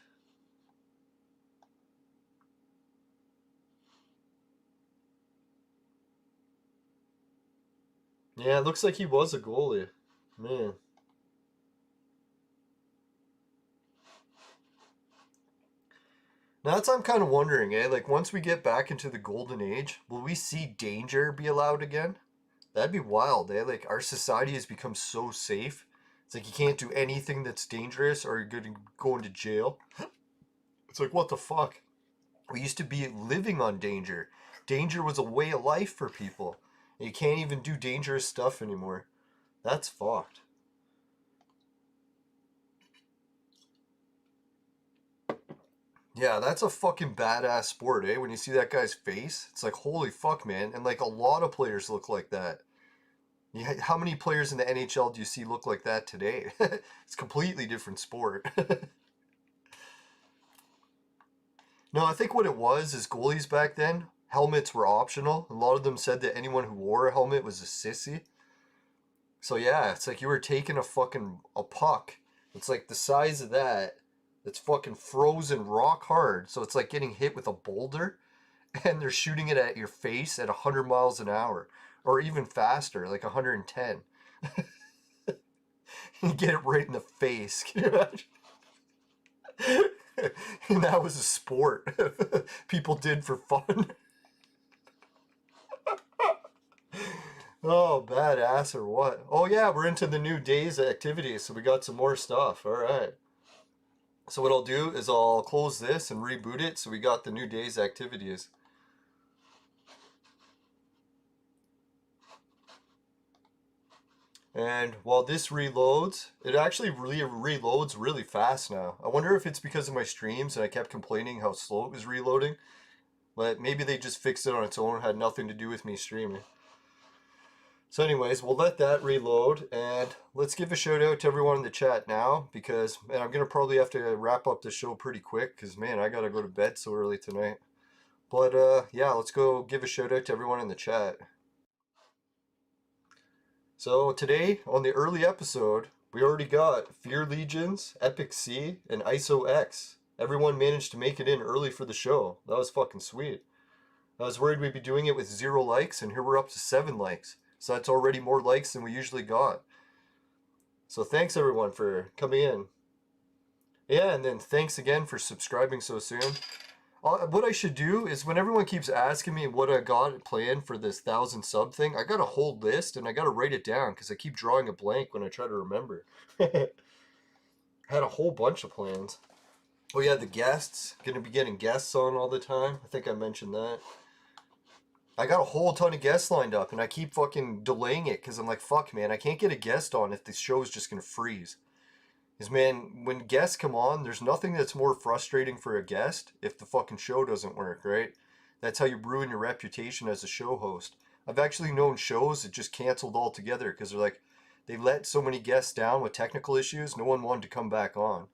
[SPEAKER 1] Yeah, it looks like he was a goalie. Man. Now that's I'm kind of wondering, eh? Like once we get back into the golden age, will we see danger be allowed again? That'd be wild, eh? Like our society has become so safe. It's like you can't do anything that's dangerous or you're going to go into jail. It's like what the fuck? We used to be living on danger. Danger was a way of life for people. And you can't even do dangerous stuff anymore. That's fucked. Yeah, that's a fucking badass sport, eh? When you see that guy's face, it's like, holy fuck, man. And like a lot of players look like that. How many players in the NHL do you see look like that today? It's a completely different sport. No, I think what it was is goalies back then, helmets were optional. A lot of them said that anyone who wore a helmet was a sissy. So yeah, it's like you were taking a puck. It's like the size of that. It's fucking frozen rock hard. So it's like getting hit with a boulder and they're shooting it at your face at 100 miles an hour or even faster, like 110. You get it right in the face. Can you imagine? And that was a sport people did for fun. Oh, badass or what? Oh yeah, we're into the new day's activities, so we got some more stuff. All right. So what I'll do is I'll close this and reboot it, so we got the new day's activities. And while this reloads, it actually really reloads really fast now. I wonder if it's because of my streams and I kept complaining how slow it was reloading. But maybe they just fixed it on its own, had nothing to do with me streaming. So anyways, we'll let that reload, and let's give a shout out to everyone in the chat now, because man, I'm going to probably have to wrap up the show pretty quick, because man, I got to go to bed so early tonight. But yeah, let's go give a shout out to everyone in the chat. So today, on the early episode, we already got Fear Legions, Epic C, and ISO X. Everyone managed to make it in early for the show. That was fucking sweet. I was worried we'd be doing it with 0 likes, and here we're up to 7 likes. So that's already more likes than we usually got. So thanks everyone for coming in. Yeah, and then thanks again for subscribing so soon. What I should do is when everyone keeps asking me what I got planned for this 1,000 sub thing, I got a whole list and I got to write it down because I keep drawing a blank when I try to remember. Had a whole bunch of plans. Oh yeah, the guests. Gonna be getting guests on all the time. I think I mentioned that. I got a whole ton of guests lined up and I keep fucking delaying it because I'm like, fuck man, I can't get a guest on if the show is just gonna freeze. Because man, when guests come on, there's nothing that's more frustrating for a guest if the fucking show doesn't work, right? That's how you ruin your reputation as a show host. I've actually known shows that just canceled altogether because they're like, they let so many guests down with technical issues, no one wanted to come back on.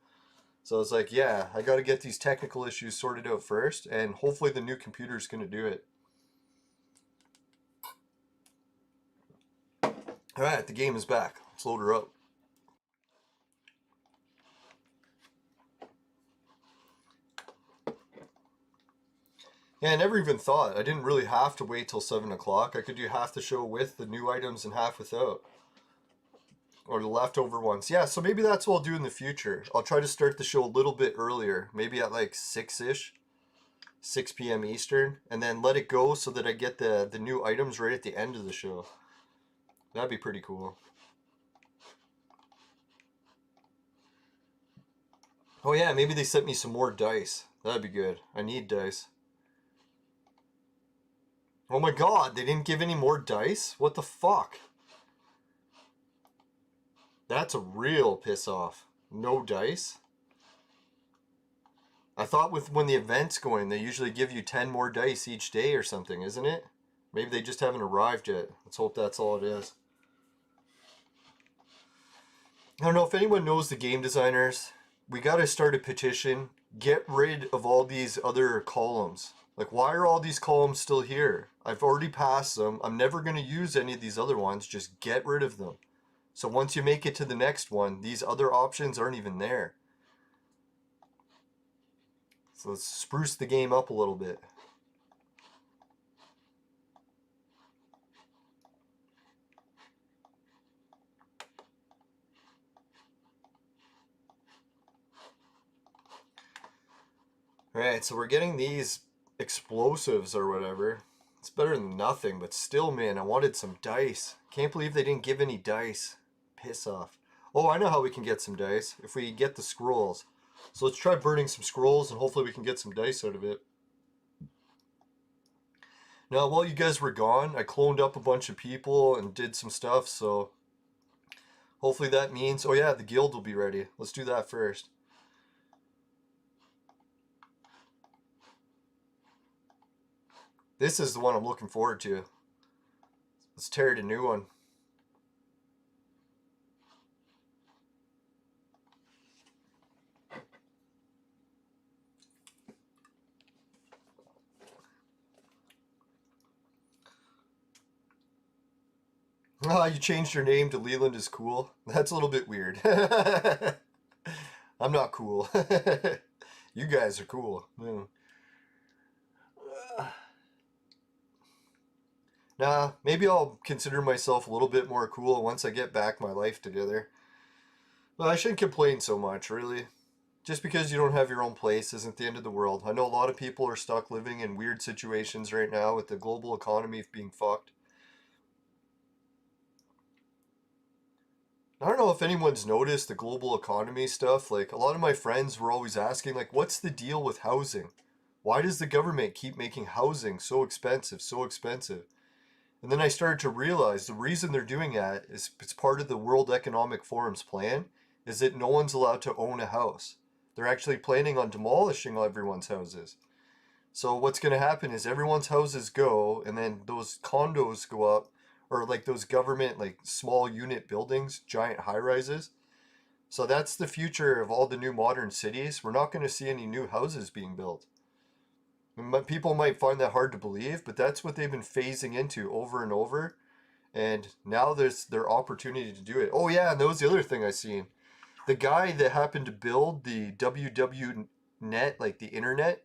[SPEAKER 1] So it's like, yeah, I got to get these technical issues sorted out first, and hopefully the new computer's going to do it. Alright, the game is back. Let's load her up. Yeah, I never even thought. I didn't really have to wait till 7 o'clock. I could do half the show with the new items and half without. Or the leftover ones. Yeah, so maybe that's what I'll do in the future. I'll try to start the show a little bit earlier. Maybe at like 6-ish. 6 p.m. Eastern. And then let it go so that I get the new items right at the end of the show. That'd be pretty cool. Oh yeah, maybe they sent me some more dice. That'd be good. I need dice. Oh my god, they didn't give any more dice? What the fuck? That's a real piss off. No dice? I thought with when the event's going, they usually give you 10 more dice each day or something, isn't it? Maybe they just haven't arrived yet. Let's hope that's all it is. I don't know if anyone knows the game designers. We gotta start a petition. Get rid of all these other columns. Like, why are all these columns still here? I've already passed them. I'm never gonna use any of these other ones. Just get rid of them. So once you make it to the next one, these other options aren't even there. So let's spruce the game up a little bit. Alright, so we're getting these explosives or whatever. It's better than nothing, but still, man, I wanted some dice. Can't believe they didn't give any dice. Piss off. Oh, I know how we can get some dice. If we get the scrolls. So let's try burning some scrolls and hopefully we can get some dice out of it. Now, while you guys were gone, I cloned up a bunch of people and did some stuff, so hopefully that means... Oh yeah, the guild will be ready. Let's do that first. This is the one I'm looking forward to. Let's tear it a new one. Oh, you changed your name to Leland is cool? That's a little bit weird. I'm not cool. You guys are cool. Yeah. Nah, maybe I'll consider myself a little bit more cool once I get back my life together. But I shouldn't complain so much, really. Just because you don't have your own place isn't the end of the world. I know a lot of people are stuck living in weird situations right now with the global economy being fucked. I don't know if anyone's noticed the global economy stuff. Like, a lot of my friends were always asking, like, what's the deal with housing? Why does the government keep making housing so expensive, so expensive? And then I started to realize the reason they're doing that is it's part of the World Economic Forum's plan, is that no one's allowed to own a house. They're actually planning on demolishing everyone's houses. So what's going to happen is everyone's houses go, and then those condos go up, or like those government, like small unit buildings, giant high rises. So that's the future of all the new modern cities. We're not going to see any new houses being built. And people might find that hard to believe, but that's what they've been phasing into over and over. And now there's their opportunity to do it. Oh yeah, and that was the other thing I seen. The guy that happened to build the WWNet, like the internet,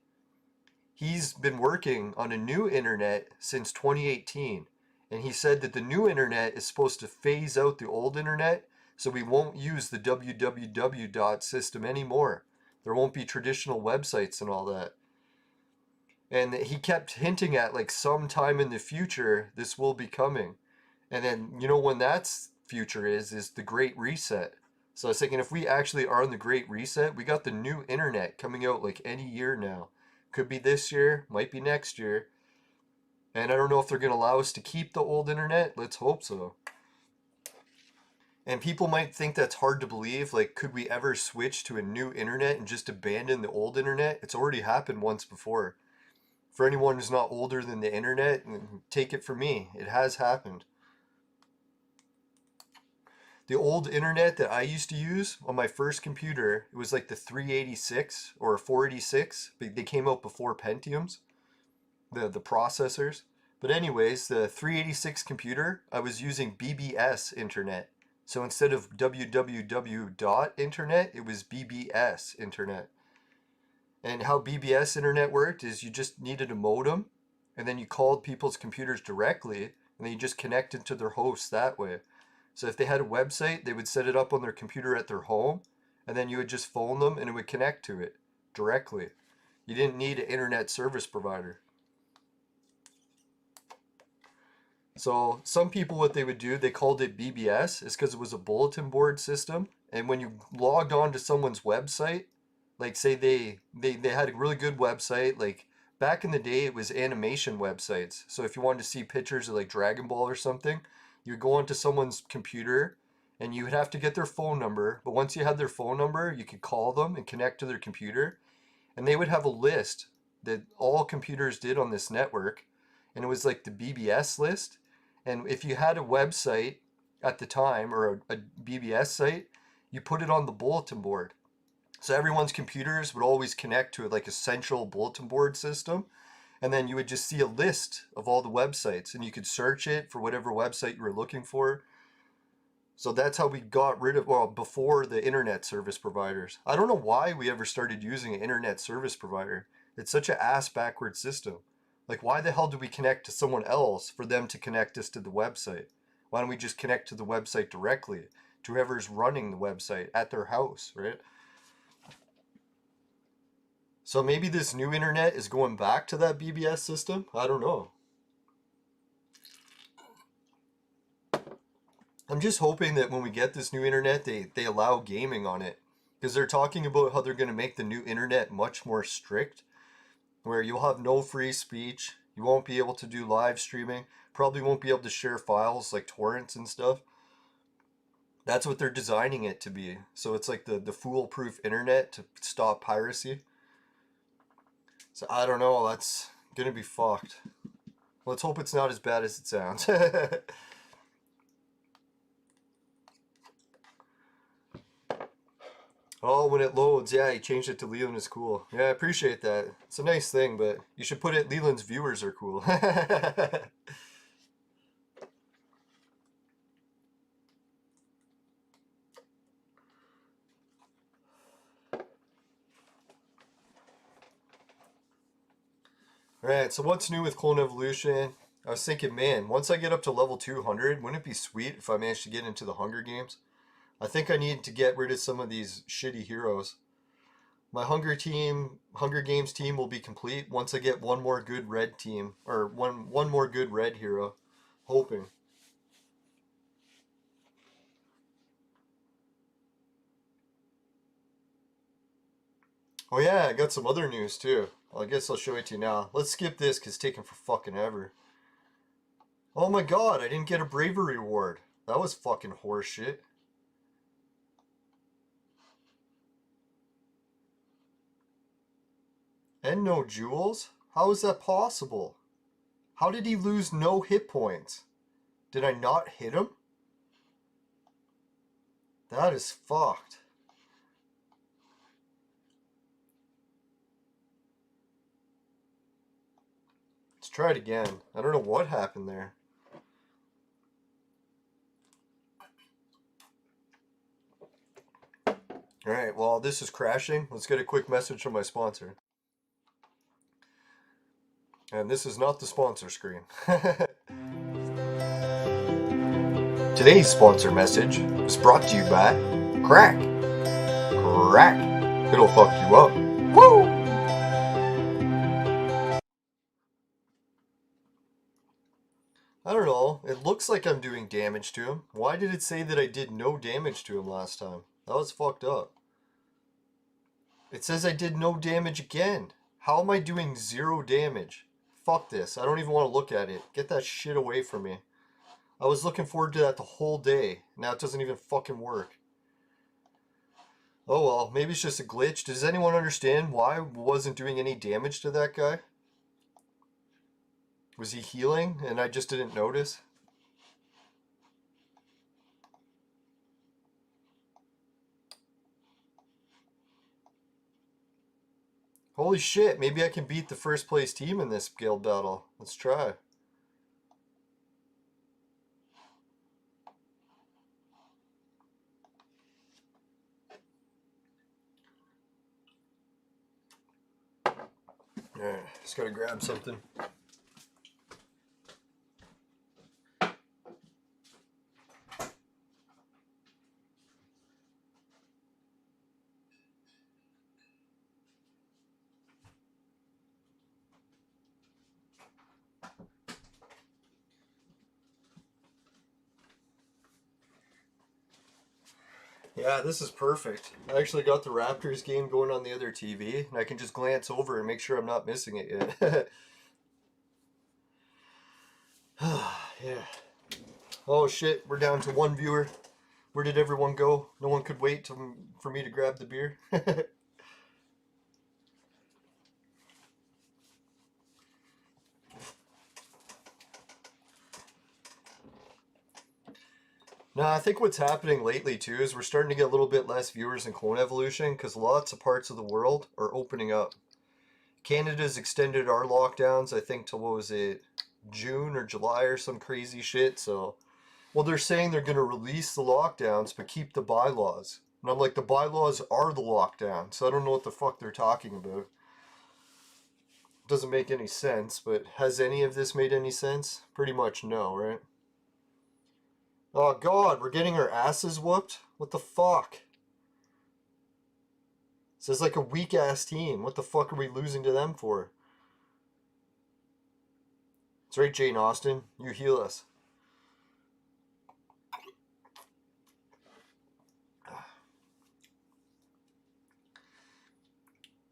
[SPEAKER 1] he's been working on a new internet since 2018. And he said that the new internet is supposed to phase out the old internet, so we won't use the www dot system anymore. There won't be traditional websites and all that. And he kept hinting at like sometime in the future this will be coming. And then you know when that's future is the Great Reset. So I was thinking if we actually are in the Great Reset, we got the new internet coming out like any year now. Could be this year, might be next year. And I don't know if they're going to allow us to keep the old internet. Let's hope so. And people might think that's hard to believe. Like, could we ever switch to a new internet and just abandon the old internet? It's already happened once before. For anyone who's not older than the internet, take it from me. It has happened. The old internet that I used to use on my first computer, it was like the 386 or 486. They came out before Pentiums, the processors. But anyways, the 386 computer, I was using BBS internet. So instead of www dot internet, it was BBS internet. And how BBS internet worked is you just needed a modem, and then you called people's computers directly, and then you just connected to their hosts that way. So if they had a website, they would set it up on their computer at their home, and then you would just phone them and it would connect to it directly. You didn't need an internet service provider. So some people, what they would do, they called it BBS, is because it was a bulletin board system. And when you logged on to someone's website, like say they had a really good website, like back in the day it was animation websites. So if you wanted to see pictures of like Dragon Ball or something, you would go onto someone's computer and you would have to get their phone number. But once you had their phone number, you could call them and connect to their computer. And they would have a list that all computers did on this network. And it was like the BBS list. And if you had a website at the time or a BBS site, you put it on the bulletin board. So everyone's computers would always connect to like a central bulletin board system. And then you would just see a list of all the websites and you could search it for whatever website you were looking for. So that's how we got rid of, well, before the internet service providers. I don't know why we ever started using an internet service provider. It's such an ass backward system. Like, why the hell do we connect to someone else for them to connect us to the website? Why don't we just connect to the website directly, to whoever's running the website at their house, right? So maybe this new internet is going back to that BBS system? I don't know. I'm just hoping that when we get this new internet, they allow gaming on it. Because they're talking about how they're going to make the new internet much more strict, where you'll have no free speech, you won't be able to do live streaming, probably won't be able to share files like torrents and stuff. That's what they're designing it to be. So it's like the foolproof internet to stop piracy. So I don't know, that's gonna be fucked. Let's hope it's not as bad as it sounds. Oh, when it loads, yeah, he changed it to Leland is cool. Yeah, I appreciate that. It's a nice thing, but you should put it Leland's viewers are cool. Alright, so what's new with Clone Evolution? I was thinking, man, once I get up to level 200, wouldn't it be sweet if I managed to get into the Hunger Games? I think I need to get rid of some of these shitty heroes. My Hunger Games team will be complete once I get one more good red team, or one more good red hero. Hoping. Oh yeah, I got some other news too. Well, I guess I'll show it to you now. Let's skip this because it's taking for fucking ever. Oh my god, I didn't get a bravery reward. That was fucking horseshit. And no jewels? How is that possible? How did he lose no hit points? Did I not hit him? That is fucked. Let's try it again. I don't know what happened there. Alright, well, this is crashing. Let's get a quick message from my sponsor. And this is not the sponsor screen. Today's sponsor message is brought to you by Crack. Crack. It'll fuck you up. Woo! I don't know. It looks like I'm doing damage to him. Why did it say that I did no damage to him last time? That was fucked up. It says I did no damage again. How am I doing 0 damage? Fuck this. I don't even want to look at it. Get that shit away from me. I was looking forward to that the whole day. Now it doesn't even fucking work. Oh well, maybe it's just a glitch. Does anyone understand why I wasn't doing any damage to that guy? Was he healing and I just didn't notice? Holy shit, maybe I can beat the first place team in this guild battle. Let's try. Alright, just gotta grab something. Yeah, this is perfect. I actually got the Raptors game going on the other TV, and I can just glance over and make sure I'm not missing it yet. Yeah. Oh shit, we're down to 1 viewer. Where did everyone go? No one could wait for me to grab the beer. No, I think what's happening lately too is we're starting to get a little bit less viewers in Clone Evolution because lots of parts of the world are opening up. Canada's extended our lockdowns, I think, to what was it, June or July or some crazy shit. So, well, they're saying they're going to release the lockdowns but keep the bylaws. And I'm like, the bylaws are the lockdown, so I don't know what the fuck they're talking about. Doesn't make any sense, but has any of this made any sense? Pretty much no, right? Oh god, we're getting our asses whooped? What the fuck? This is like a weak ass team. What the fuck are we losing to them for? That's right, Jane Austen. You heal us.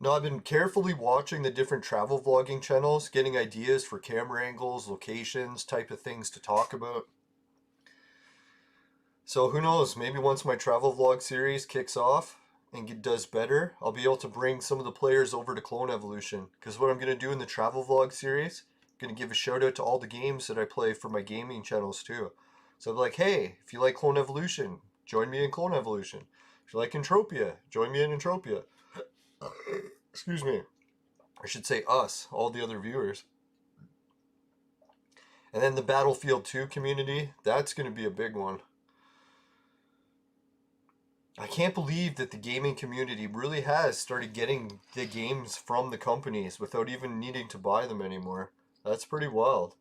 [SPEAKER 1] No, I've been carefully watching the different travel vlogging channels, getting ideas for camera angles, locations, type of things to talk about. So who knows, maybe once my travel vlog series kicks off and does better, I'll be able to bring some of the players over to Clone Evolution. Because what I'm going to do in the travel vlog series, I'm going to give a shout out to all the games that I play for my gaming channels too. So I'm like, hey, if you like Clone Evolution, join me in Clone Evolution. If you like Entropia, join me in Entropia. Excuse me. I should say us, all the other viewers. And then the Battlefield 2 community, that's going to be a big one. I can't believe that the gaming community really has started getting the games from the companies without even needing to buy them anymore. That's pretty wild.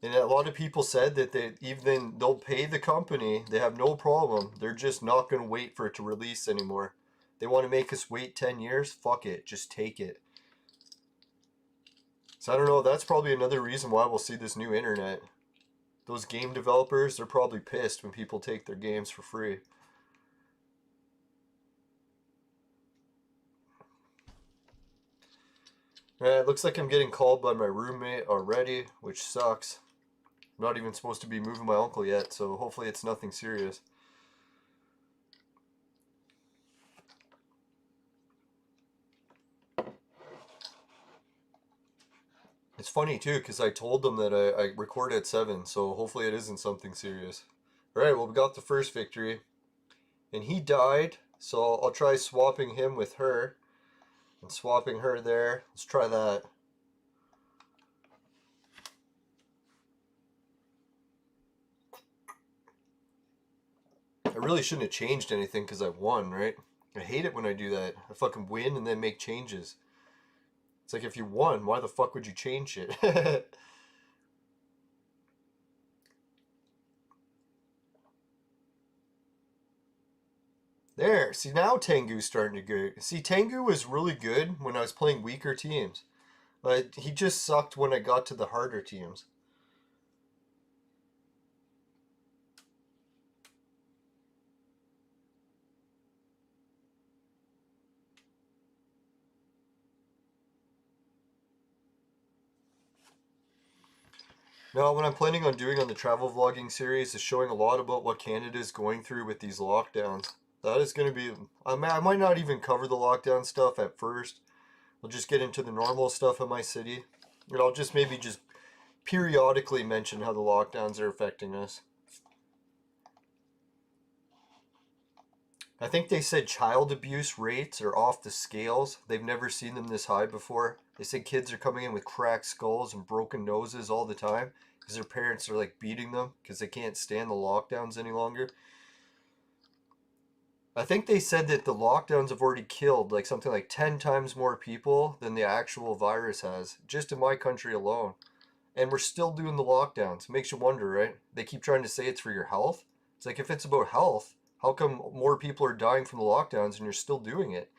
[SPEAKER 1] And a lot of people said that they'll pay the company, they have no problem. They're just not going to wait for it to release anymore. They want to make us wait 10 years? Fuck it, just take it. So I don't know, that's probably another reason why we'll see this new internet. Those game developers, they're probably pissed when people take their games for free. It looks like I'm getting called by my roommate already, which sucks. I'm not even supposed to be moving my uncle yet, so hopefully it's nothing serious. It's funny too, because I told them that I record at 7, so hopefully it isn't something serious. Alright, well we got the first victory. And he died, so I'll try swapping him with her. And swapping her there. Let's try that. I really shouldn't have changed anything because I won, right? I hate it when I do that. I fucking win and then make changes. It's like if you won, why the fuck would you change it? There, see now Tengu's starting to go. See, Tengu was really good when I was playing weaker teams. But he just sucked when I got to the harder teams. Now, what I'm planning on doing on the travel vlogging series is showing a lot about what Canada is going through with these lockdowns. That is going to be... I might not even cover the lockdown stuff at first. I'll just get into the normal stuff in my city. And I'll just maybe just periodically mention how the lockdowns are affecting us. I think they said child abuse rates are off the scales. They've never seen them this high before. They said kids are coming in with cracked skulls and broken noses all the time because their parents are like beating them because they can't stand the lockdowns any longer. I think they said that the lockdowns have already killed like something like 10 times more people than the actual virus has, just in my country alone. And we're still doing the lockdowns. It makes you wonder, right? They keep trying to say it's for your health. It's like if it's about health, how come more people are dying from the lockdowns and you're still doing it?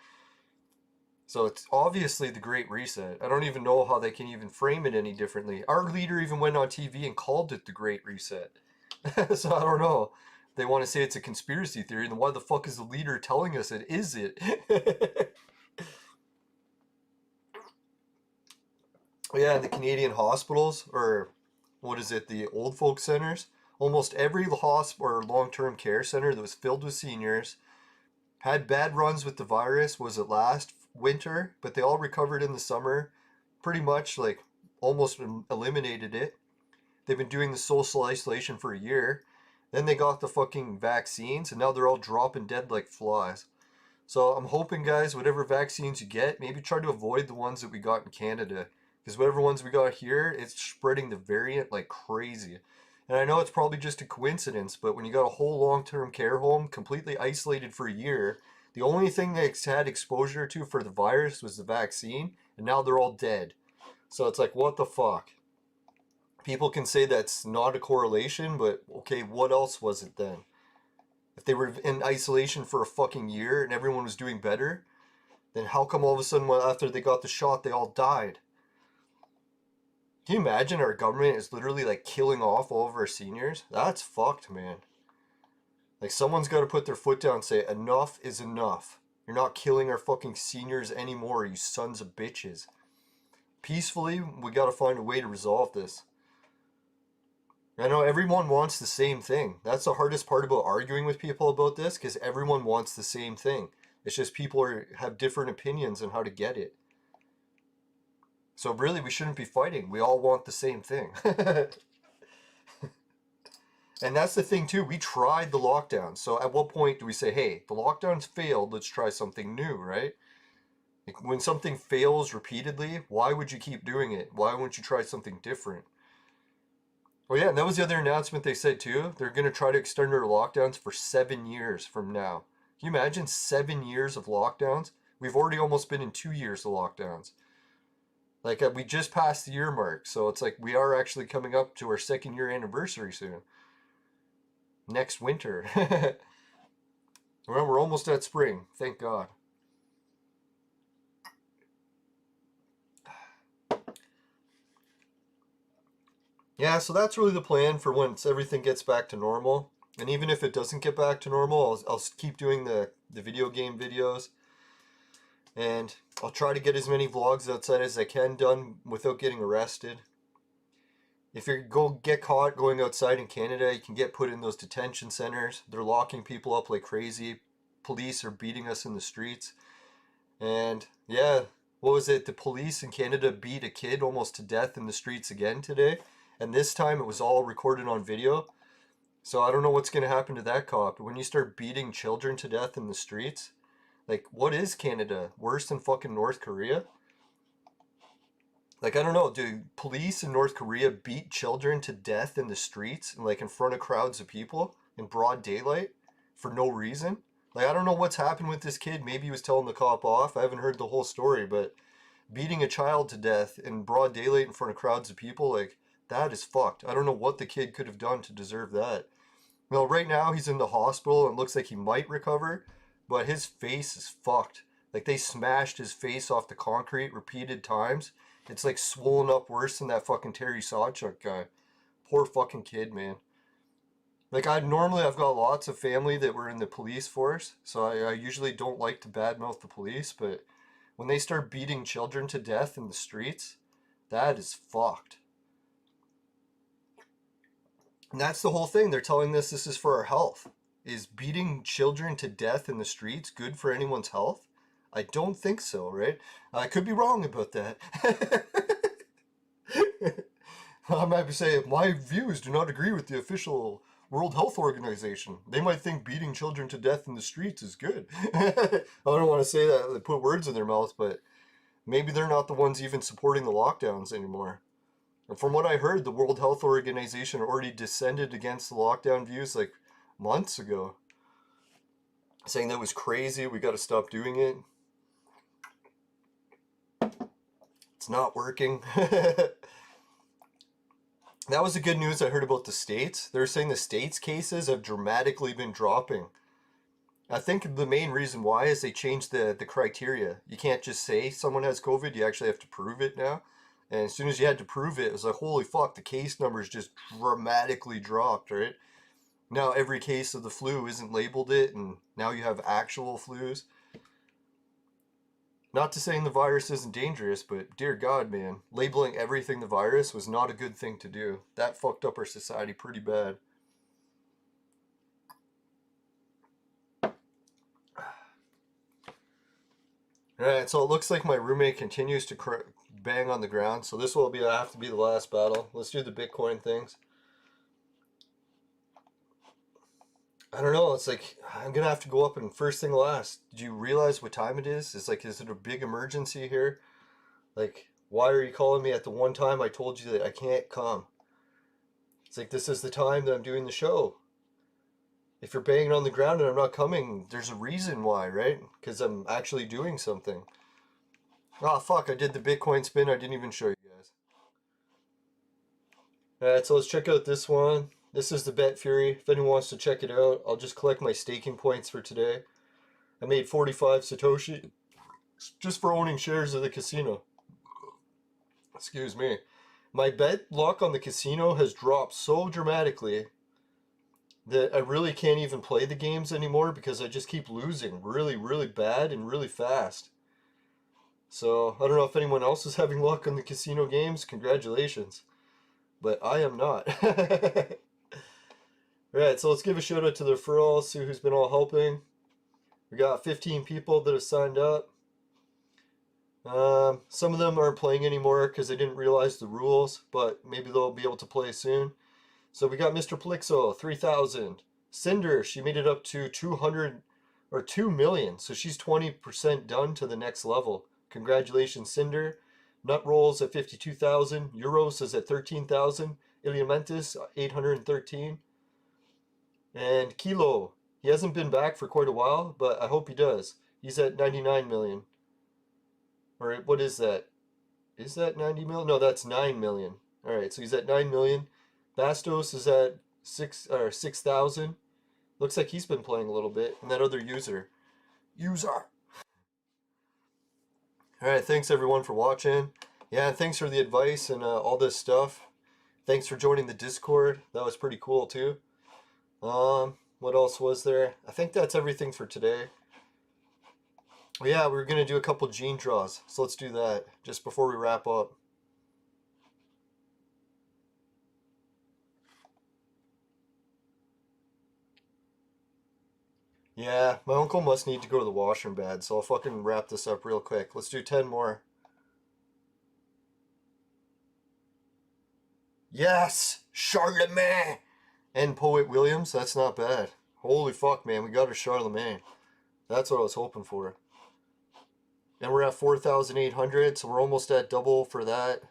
[SPEAKER 1] So it's obviously the Great Reset. I don't even know how they can even frame it any differently. Our leader even went on TV and called it the Great Reset. So I don't know. They want to say it's a conspiracy theory, then why the fuck is the leader telling us it is it? Yeah, the Canadian hospitals, or what is it, the old folk centers? Almost every hospital or long-term care center that was filled with seniors had bad runs with the virus was it last winter, but they all recovered in the summer. Pretty much like almost eliminated it. They've been doing the social isolation for a year. Then they got the fucking vaccines and now they're all dropping dead like flies. So I'm hoping, guys, whatever vaccines you get, maybe try to avoid the ones that we got in Canada. Because whatever ones we got here, it's spreading the variant like crazy. And I know it's probably just a coincidence, but when you got a whole long-term care home completely isolated for a year, the only thing they had exposure to for the virus was the vaccine, and now they're all dead. So it's like, what the fuck? People can say that's not a correlation, but okay, what else was it then? If they were in isolation for a fucking year and everyone was doing better, then how come all of a sudden after they got the shot they all died? Can you imagine our government is literally like killing off all of our seniors? That's fucked, man. Like someone's got to put their foot down and say enough is enough. You're not killing our fucking seniors anymore, you sons of bitches. Peacefully, we got to find a way to resolve this. I know everyone wants the same thing. That's the hardest part about arguing with people about this, because everyone wants the same thing. It's just people have different opinions on how to get it. So really, we shouldn't be fighting. We all want the same thing. And that's the thing too, we tried the lockdown. So at what point do we say, hey, the lockdown's failed, let's try something new, right? Like when something fails repeatedly, why would you keep doing it? Why wouldn't you try something different? Oh yeah, and that was the other announcement they said too. They're gonna try to extend their lockdowns for 7 years from now. Can you imagine 7 years of lockdowns? We've already almost been in 2 years of lockdowns. Like we just passed the year mark, so it's like we are actually coming up to our 2nd year anniversary soon. Next winter. Well, we're almost at spring, thank God. Yeah, so that's really the plan for once everything gets back to normal. And even if it doesn't get back to normal, I'll keep doing the video game videos. And I'll try to get as many vlogs outside as I can done without getting arrested. If you get caught going outside in Canada, you can get put in those detention centers. They're locking people up like crazy. Police are beating us in the streets. And yeah, what was it? The police in Canada beat a kid almost to death in the streets again today. And this time it was all recorded on video. So I don't know what's going to happen to that cop. But when you start beating children to death in the streets, like, what is Canada? Worse than fucking North Korea? Like, I don't know. Do police in North Korea beat children to death in the streets and like in front of crowds of people in broad daylight for no reason? Like, I don't know what's happened with this kid. Maybe he was telling the cop off. I haven't heard the whole story, but beating a child to death in broad daylight in front of crowds of people, like, that is fucked. I don't know what the kid could have done to deserve that. Well, right now he's in the hospital and looks like he might recover, but his face is fucked. Like they smashed his face off the concrete repeated times. It's like swollen up worse than that fucking Terry Sawchuk guy. Poor fucking kid, man. Like I've got lots of family that were in the police force, so I usually don't like to badmouth the police, but when they start beating children to death in the streets, that is fucked. And that's the whole thing. They're telling us this is for our health. Is beating children to death in the streets good for anyone's health? I don't think so, right? I could be wrong about that. I might be saying, my views do not agree with the official World Health Organization. They might think beating children to death in the streets is good. I don't want to say that, they put words in their mouth, but maybe they're not the ones even supporting the lockdowns anymore. And from what I heard, the World Health Organization already descended against the lockdown views like months ago, saying that was crazy, we got to stop doing it. It's not working. That was the good news I heard about the States. They're saying the States cases have dramatically been dropping. I think the main reason why is they changed the criteria. You can't just say someone has COVID, you actually have to prove it now. And as soon as you had to prove it, it was like, holy fuck, the case numbers just dramatically dropped, right? Now every case of the flu isn't labeled it, and now you have actual flus. Not to say the virus isn't dangerous, but dear God, man, labeling everything the virus was not a good thing to do. That fucked up our society pretty bad. Alright, so it looks like my roommate continues to bang on the ground, so this will have to be the last battle. Let's do the Bitcoin things. I don't know, it's like, I'm gonna have to go up and first thing last. Did you realize what time it is? It's like, is it a big emergency here? Like, why are you calling me at the one time I told you that I can't come? It's like, this is the time that I'm doing the show. If you're banging on the ground and I'm not coming, there's a reason why, right? Because I'm actually doing something. Oh, fuck, I did the Bitcoin spin, I didn't even show you guys. Alright, so let's check out this one. This is the Bet Fury. If anyone wants to check it out, I'll just collect my staking points for today. I made 45 Satoshi just for owning shares of the casino. Excuse me. My bet luck on the casino has dropped so dramatically that I really can't even play the games anymore because I just keep losing really, really bad and really fast. So, I don't know if anyone else is having luck on the casino games. Congratulations. But I am not. Alright, so let's give a shout out to the referral, see who's been all helping. We got 15 people that have signed up. Some of them aren't playing anymore because they didn't realize the rules, but maybe they'll be able to play soon. So we got Mr. Plixo, 3,000. Cinder, she made it up to 200 or 2 million, so she's 20% done to the next level. Congratulations, Cinder. Nut Rolls at 52,000. Euros is at 13,000. Elementus, 813. And Kilo, he hasn't been back for quite a while, but I hope he does. He's at 99 million. Or what is that? Is that 90 million? No, that's 9 million. Alright, so he's at 9 million. Bastos is at 6,000. Looks like he's been playing a little bit. And that other user. Alright, thanks everyone for watching. Yeah, thanks for the advice and all this stuff. Thanks for joining the Discord. That was pretty cool too. What else was there? I think that's everything for today. Yeah, we're going to do a couple gene draws. So let's do that just before we wrap up. Yeah, my uncle must need to go to the washroom bad, so I'll fucking wrap this up real quick. Let's do 10 more. Yes! Charlemagne! And Poet Williams, that's not bad. Holy fuck, man, we got a Charlemagne. That's what I was hoping for. And we're at 4,800, so we're almost at double for that.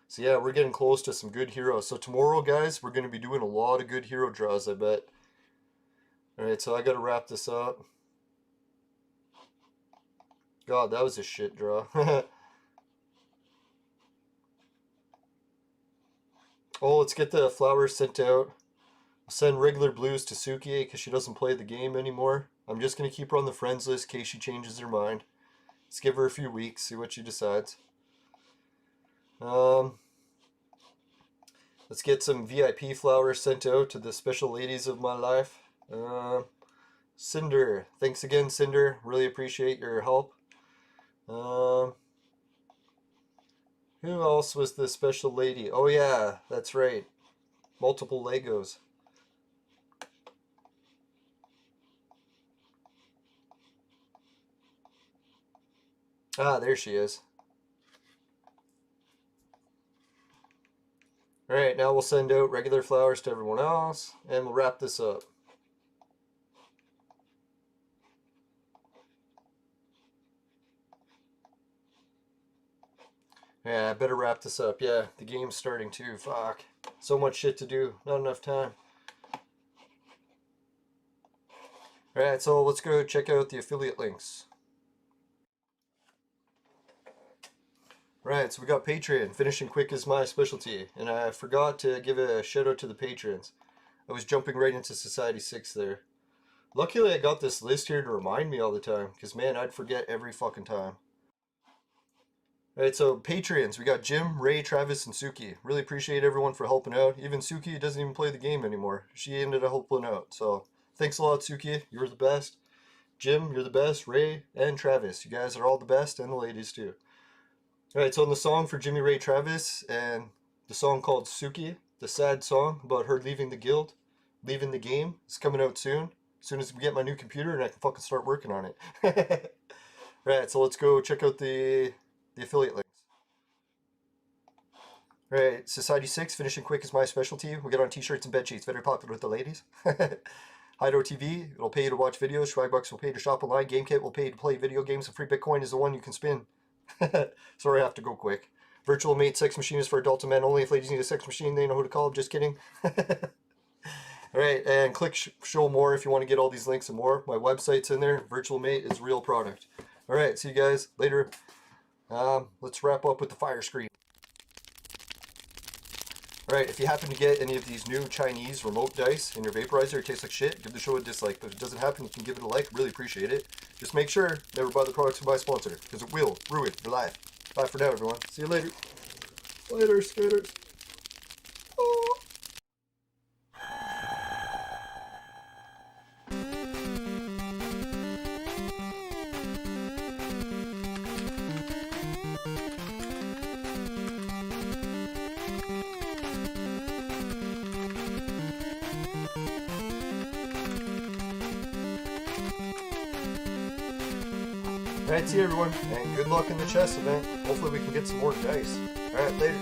[SPEAKER 1] So yeah, we're getting close to some good heroes. So tomorrow, guys, we're going to be doing a lot of good hero draws, I bet. Alright, so I got to wrap this up. God, that was a shit draw. Oh, let's get the flowers sent out. I'll send regular blues to Suki because she doesn't play the game anymore. I'm just going to keep her on the friends list in case she changes her mind. Let's give her a few weeks, see what she decides. Let's get some VIP flowers sent out to the special ladies of my life. Cinder. Thanks again, Cinder. Really appreciate your help. Who else was the special lady? Oh yeah, that's right. Multiple Legos. Ah, there she is. Alright, now we'll send out regular flowers to everyone else, and we'll wrap this up. Yeah, I better wrap this up. Yeah, the game's starting too. Fuck. So much shit to do. Not enough time. Alright, so let's go check out the affiliate links. Right, so we got Patreon. Finishing quick is my specialty. And I forgot to give a shout out to the patrons. I was jumping right into Society 6 there. Luckily I got this list here to remind me all the time. Because man, I'd forget every fucking time. Alright, so Patreons. We got Jim, Ray, Travis, and Suki. Really appreciate everyone for helping out. Even Suki doesn't even play the game anymore. She ended up helping out. So thanks a lot, Suki. You're the best. Jim, you're the best. Ray, and Travis. You guys are all the best. And the ladies too. Alright, so in the song for Jimmy Ray Travis, and the song called Suki, the sad song about her leaving the guild, leaving the game, is coming out soon. As soon as we get my new computer and I can fucking start working on it. Right, so let's go check out the affiliate links. Right, Society 6, finishing quick is my specialty. We get on t-shirts and bed sheets, very popular with the ladies. Hideout TV, it'll pay you to watch videos. Swagbucks will pay you to shop online. GameKit will pay you to play video games. And free Bitcoin is the one you can spin. Sorry, I have to go quick. Virtual Mate sex machine is for adults and men only. If ladies need a sex machine, they know who to call. I'm just kidding. Alright, and click show more if you want to get all these links and more. My website's in there. Virtual Mate is real product. Alright, see you guys later. Let's wrap up with the fire screen. Alright, if you happen to get any of these new Chinese remote dice in your vaporizer, it tastes like shit, give the show a dislike. But if it doesn't happen, you can give it a like. Really appreciate it. Just make sure, never buy the products of my sponsor, because it will ruin your life. Bye for now, everyone. See you later. Later, skaters. Oh. Alright, see you everyone, and good luck in the chess event. Hopefully we can get some more dice. Alright, later.